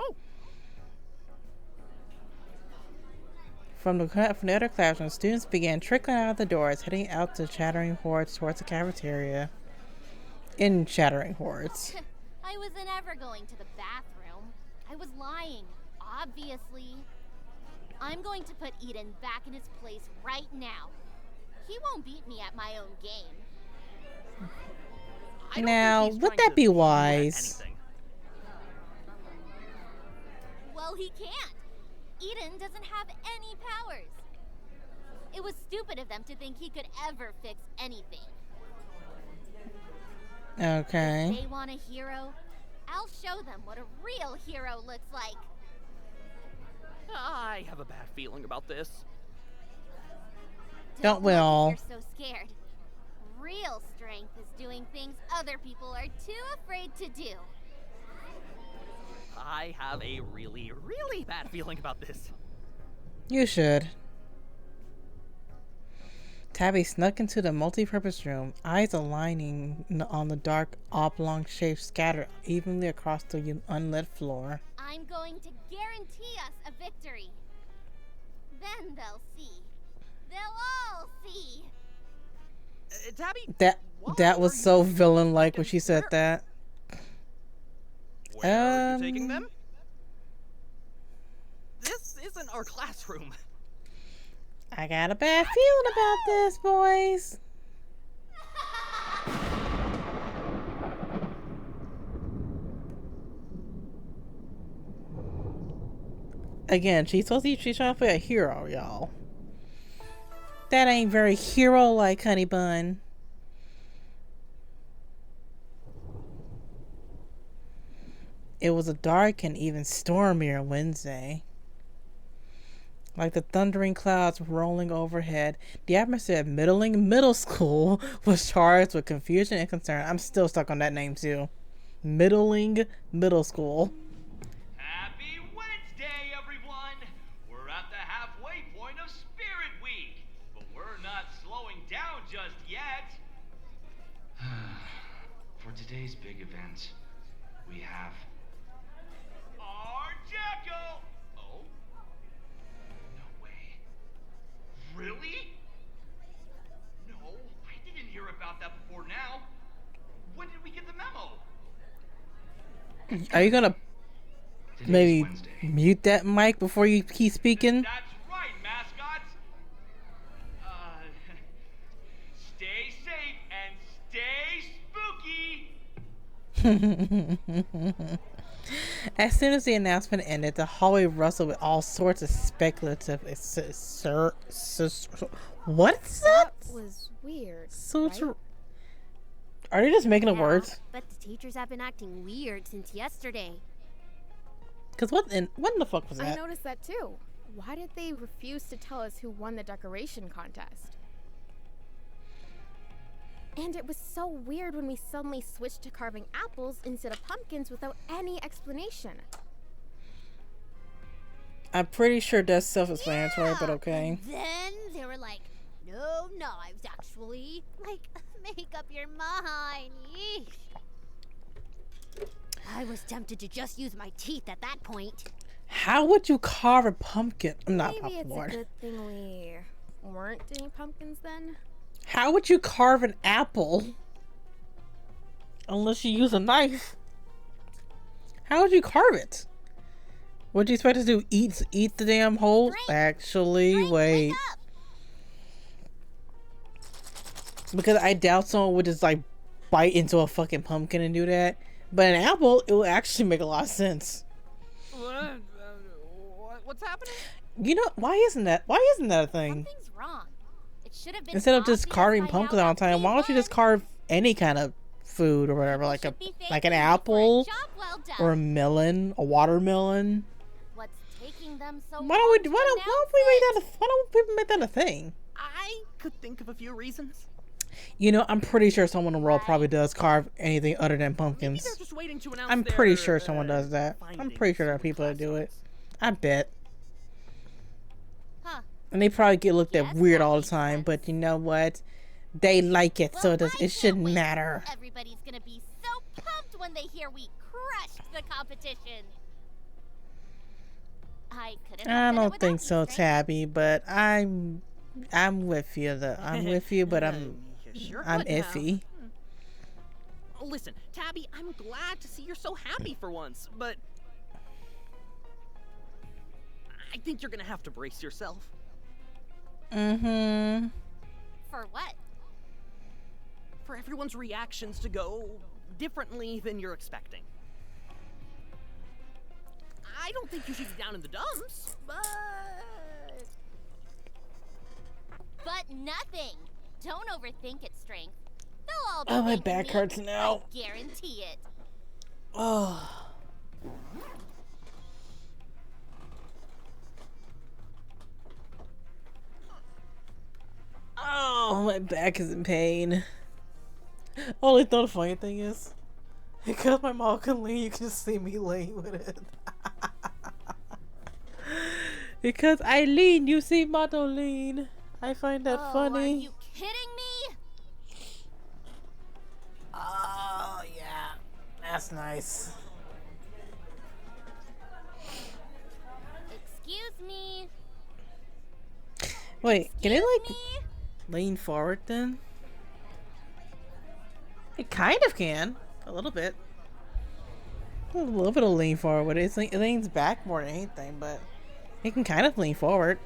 From the other classroom, students began trickling out of the doors, heading out to chattering hordes towards the cafeteria. In chattering hordes. I wasn't ever going to the bathroom. I was lying, obviously. I'm going to put Eden back in his place right now. He won't beat me at my own game. Now, would that be wise? Well, he can't. Eden doesn't have any powers. It was stupid of them to think he could ever fix anything. Okay. If they want a hero, I'll show them what a real hero looks like. I have a bad feeling about this. Don't we all? You're so scared. Real strength is doing things other people are too afraid to do. I have a really, really bad feeling about this. You should. Tabby snuck into the multi-purpose room, eyes aligning on the dark oblong shapes scattered evenly across the unlit floor. I'm going to guarantee us a victory. Then they'll see. They'll all see. Tabby, That was so villain-like when she said that. Where are you taking them? This isn't our classroom. I got a bad feeling about this, boys. Again, she's trying to play a hero, y'all. That ain't very hero-like, honey bun. It was a dark and even stormier Wednesday. Like the thundering clouds rolling overhead, the atmosphere of Middling Middle School was charged with confusion and concern. I'm still stuck on that name too. Middling Middle School. Happy Wednesday, everyone! We're at the halfway point of Spirit Week, but we're not slowing down just yet. For today's big event, we have our Jackal! Oh? No way. Really? No, I didn't hear about that before now. When did we get the memo? Are you gonna maybe Wednesday. mute that mic before you keep speaking? That's right, mascots. Stay safe and stay spooky. As soon as the announcement ended, the hallway rustled with all sorts of speculative. What's that? That was weird. Right? Right? Are they just making up Yeah, words? but the teachers have been acting weird since yesterday. Cause what in the fuck was I that? noticed that too. Why did they refuse to tell us who won the decoration contest? And it was so weird when we suddenly switched to carving apples instead of pumpkins without any explanation. I'm pretty sure that's self-explanatory, but okay. Then they were like, no knives, actually. Like, make up your mind. Yeesh. I was tempted to just use my teeth at that point. How would you carve a pumpkin? I'm not Maybe it's Lord. a good thing we weren't doing pumpkins then. How would you carve an apple? Unless you use a knife. How would you carve it? What do you expect us to do? Eat the damn hole? Actually, wait. Because I doubt someone would just like bite into a fucking pumpkin and do that. But an apple, it will actually make a lot of sense. What's happening? You know, why isn't that a thing? Something's wrong. It should have been Instead of just obvious carving by pumpkins now all the time, that why we don't you just won. carve any kind of food or whatever, like an apple Job well done. or a melon, a watermelon? What's taking them so Why long don't to we make that a thing? I could think of a few reasons. You know, I'm pretty sure someone in the world probably does carve anything other than Maybe pumpkins. they're just waiting to announce I'm their, pretty sure someone does that. I'm findings pretty sure there are for people that do it. classrooms. I bet. Huh. And they probably get looked at Yes, weird that all the makes time, sense. but you know what? They like it, so Well, I it can't shouldn't wait. matter. Everybody's gonna be so pumped when they hear we crushed the competition. I couldn't have I done it don't without think you, so, Strength. Tabby, but I'm with you though. I'm with you, but You sure I'm could have. iffy. Listen, Tabby, I'm glad to see you're so happy for once, but I think you're gonna have to brace yourself. Mm-hmm. For what? For everyone's reactions to go differently than you're expecting. I don't think you should be down in the dumps, but nothing. Don't overthink it, Strength. They'll all be Oh, my thanking back me. hurts now. I guarantee it. Oh. Oh, my back is in pain. Only thought the funny thing is, because my mom can lean, you can just see me lean with it. Because I lean, you see ma don't lean. I find that Oh, funny. Are you kidding me? Oh, yeah. That's nice. Excuse me. Wait, can it like me? lean forward then? It kind of can. A little bit. A little bit of lean forward. It leans back more than anything, but it can kind of lean forward.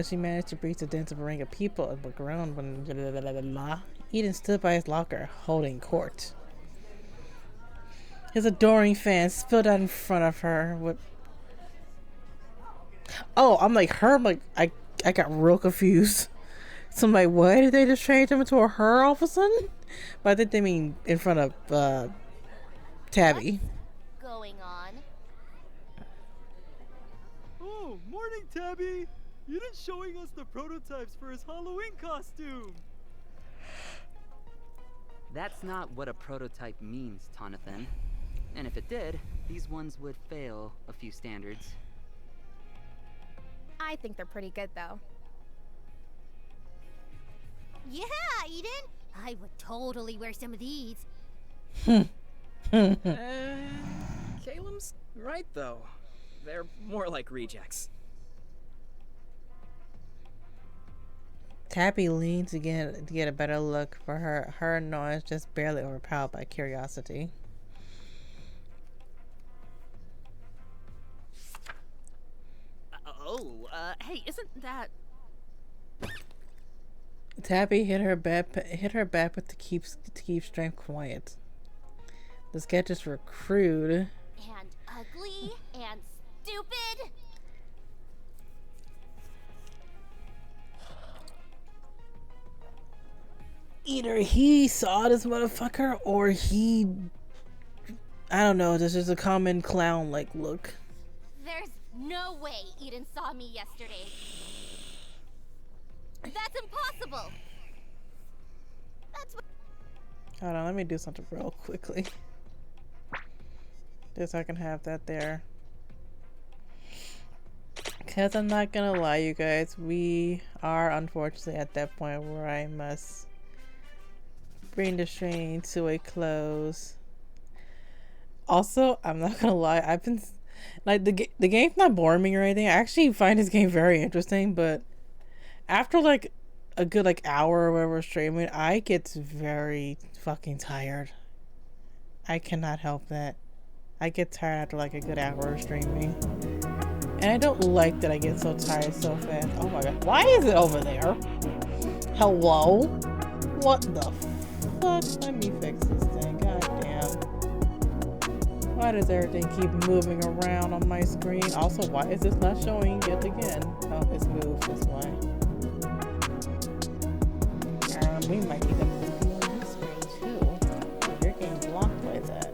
She managed to breach the dance of a ring of people and look around when Eden stood by his locker, holding court. His adoring fans spilled out in front of her with... Oh, I'm like, her, I'm like, I got real confused. So I'm like, what? Did they just change him into a her all of a sudden? But I think they mean in front of, Tabby. What's going on? Oh, morning, Tabby! Eden's showing us the prototypes for his Halloween costume! That's not what a prototype means, Tonathan. And if it did, these ones would fail a few standards. I think they're pretty good though. Yeah, Eden! I would totally wear some of these. Caleb's right, though. They're more like rejects. Tabby leans again to get a better look for her. Her annoyance just barely overpowered by curiosity. Hey, isn't that... Tabby hit her back with to keep strength quiet. The sketches were crude And ugly and stupid. either he saw this motherfucker or he, I don't know, this is a common clown like look. There's no way Eden saw me yesterday. That's impossible. That's what... Hold on, let me do something real quickly. Just so I can have that there. Because I'm not gonna lie, you guys, we are unfortunately at that point where I must bring the stream to a close. Also, I'm not gonna lie, I've been like the game's not boring me or anything. I actually find this game very interesting, but after like a good like hour or whatever streaming, I get very fucking tired. I cannot help that. I get tired after like a good hour of streaming. And I don't like that I get so tired so fast. Oh my god. Why is it over there? Hello? What the fuck? Let me fix this thing. God damn. Why does everything keep moving around on my screen? Also, why is this not showing yet again? Oh, it's moved this way. We might need to move you on this screen too. You're getting blocked by that.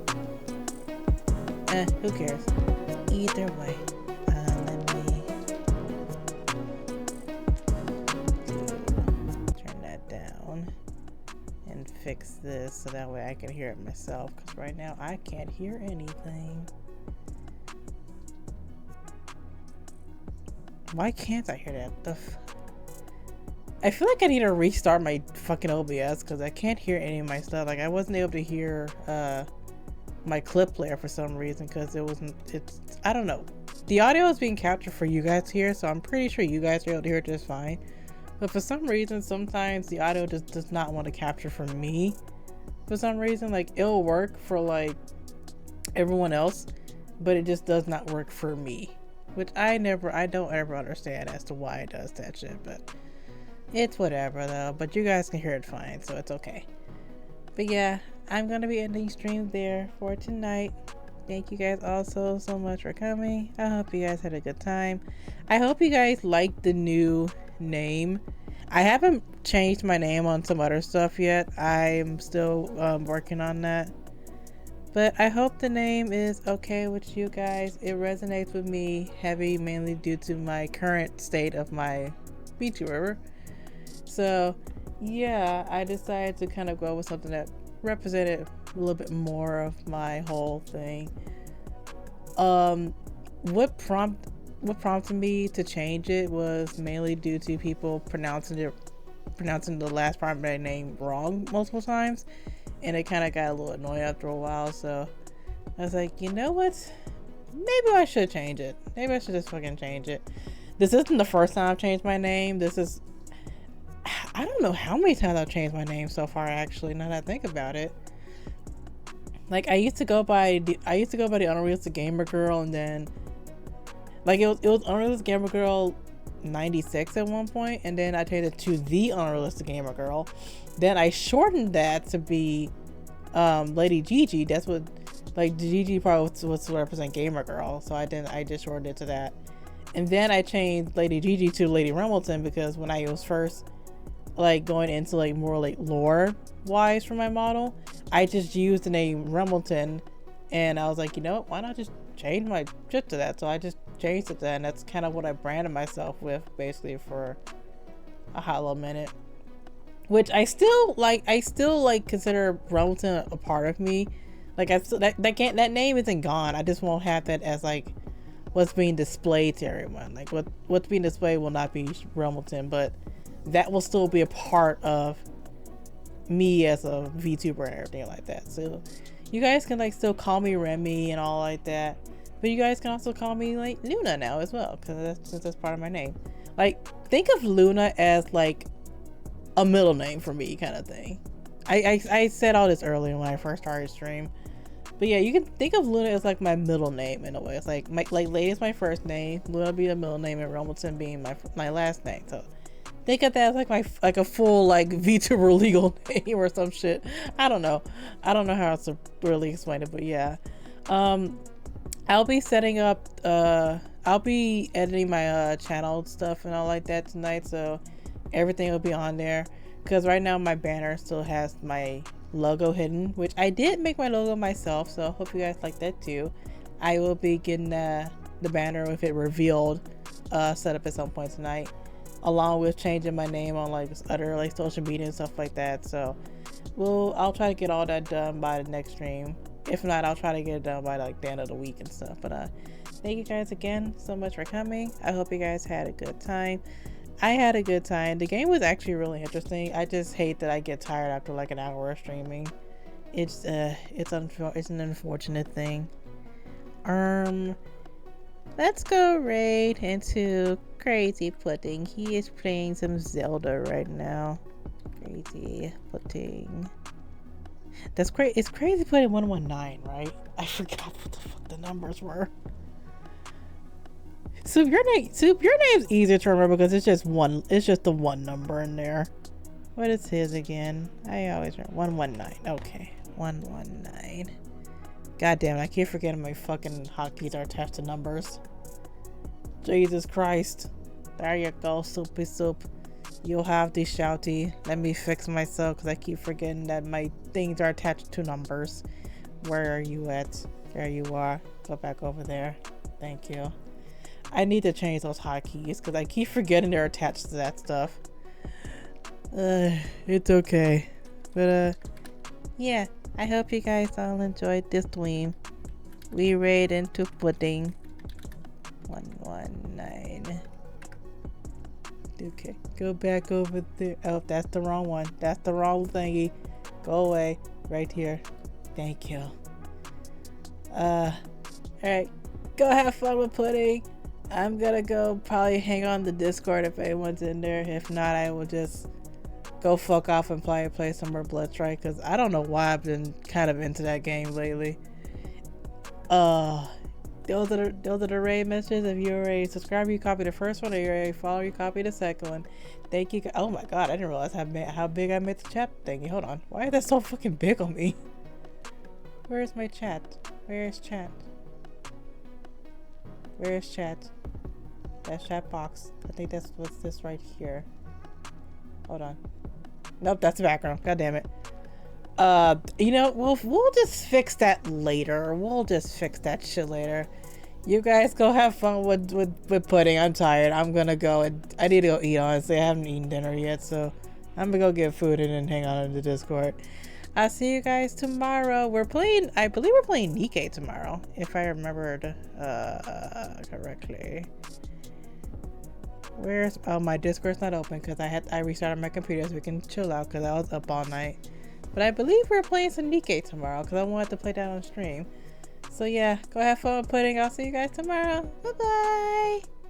Who cares? Either way. Let me turn that down and fix this so that way I can hear it myself, because right now I can't hear anything. Why can't I hear that? I feel like I need to restart my fucking OBS because I can't hear any of my stuff. Like I wasn't able to hear my clip player for some reason because I don't know. The audio is being captured for you guys here, so I'm pretty sure you guys are able to hear it just fine. But for some reason, sometimes the audio just does not want to capture for me. For some reason, like it'll work for like everyone else, but it just does not work for me. Which I don't ever understand as to why it does that shit, but it's whatever though. But you guys can hear it fine, so it's okay. But yeah, I'm gonna be ending stream there for tonight. Thank you guys all so much for coming. I hope you guys had a good time. I hope you guys liked the new name. I haven't changed my name on some other stuff yet. I'm still working on that. But I hope the name is okay with you guys. It resonates with me heavy, mainly due to my current state of my VTuber. So yeah, I decided to kind of go with something that represented a little bit more of my whole thing. What prompted me to change it was mainly due to people pronouncing the last part of my name wrong multiple times, and it kind of got a little annoying after a while. So I was like, you know what? Maybe I should change it. Maybe I should just fucking change it. This isn't the first time I've changed my name. This is, I don't know how many times I've changed my name so far, actually, now that I think about it. Like, I used to go by the Unrealistic Gamer Girl, and then, like, it was Unrealistic Gamer Girl 96 at one point, and then I changed it to the Unrealistic Gamer Girl. Then I shortened that to be Lady Gigi. That's what, like, Gigi part was to represent Gamer Girl, so I just shortened it to that. And then I changed Lady Gigi to Lady Rumbleton, because when I was first, like, going into, like, more, like, lore wise for my model, I just used the name Rumbleton, and I was like, you know what, why not just change my shit to that? So I just changed it to that, and that's kind of what I branded myself with, basically, for a hot little minute. Which I still consider Rumbleton a part of me. Like, that name isn't gone. I just won't have that as, like, what's being displayed to everyone. Like, what's being displayed will not be Rumbleton, but that will still be a part of me as a VTuber and everything like that. So you guys can, like, still call me Remy and all like that, but you guys can also call me, like, Luna now as well, because that's part of my name. Like, think of Luna as, like, a middle name for me, kind of thing. I said all this earlier when I first started stream, but yeah, you can think of Luna as, like, my middle name in a way. It's like Lady is my first name, Luna be the middle name, and Rumbleton being my last name. So think of that as, like, a full, like, VTuber legal name or some shit. I don't know how else to really explain it, but yeah. I'll be setting up, I'll be editing my channel stuff and all like that tonight, so everything will be on there. Because right now my banner still has my logo hidden, which I did make my logo myself, so I hope you guys like that too. I will be getting the banner with it revealed set up at some point tonight, along with changing my name on, like, other, like, social media and stuff like that. So I'll try to get all that done by the next stream. If not, I'll try to get it done by, like, the end of the week and stuff. But thank you guys again so much for coming. I hope you guys had a good time. I had a good time. The game was actually really interesting. I just hate that I get tired after, like, an hour of streaming. It's an unfortunate thing. Let's go right into Crazy Pudding. He is playing some Zelda right now. Crazy Pudding. That's great. It's Crazy Pudding 119, right? I forgot what the fuck the numbers were. Soup, your name's easier to remember because it's just the one number in there. What is his again? I always remember 119. Okay, 119. God damn it, I keep forgetting my fucking hotkeys are attached to numbers. Jesus Christ. There you go, Soupy Soup. You'll have the shouty. Let me fix myself because I keep forgetting that my things are attached to numbers. Where are you at? There you are. Go back over there. Thank you. I need to change those hotkeys because I keep forgetting they're attached to that stuff. It's okay. But yeah, I hope you guys all enjoyed this stream. We raid into pudding. 119. Okay, go back over there. Oh, that's the wrong one. That's the wrong thingy. Go away. Right here. Thank you. Alright. Go have fun with pudding. I'm gonna go probably hang on the Discord if anyone's in there. If not, I will just go fuck off and play some more Bloodstrike, because I don't know why I've been kind of into that game lately. Those are the raid messages. If you already subscribed, you copy the first one. Or you already follow, you copy the second one. Thank you. Oh my god, I didn't realize how big I made the chat thingy. Hold on. Why is that so fucking big on me? Where's my chat? Where's chat? Where's chat? That's chat box. I think that's what's this right here. Hold on. Nope, that's the background. God damn it. You know, we'll just fix that later. We'll just fix that shit later. You guys go have fun with pudding. I'm tired. I'm gonna go and I need to go eat, honestly. I haven't eaten dinner yet, so I'm gonna go get food and then hang out in the Discord. I'll see you guys tomorrow. I believe we're playing Nikkei tomorrow, if I remembered correctly. Oh, my Discord's not open because I restarted my computer so we can chill out because I was up all night. But I believe we're playing some Nikkei tomorrow because I wanted to play that on stream. So yeah, go have fun with pudding. I'll see you guys tomorrow. Bye bye.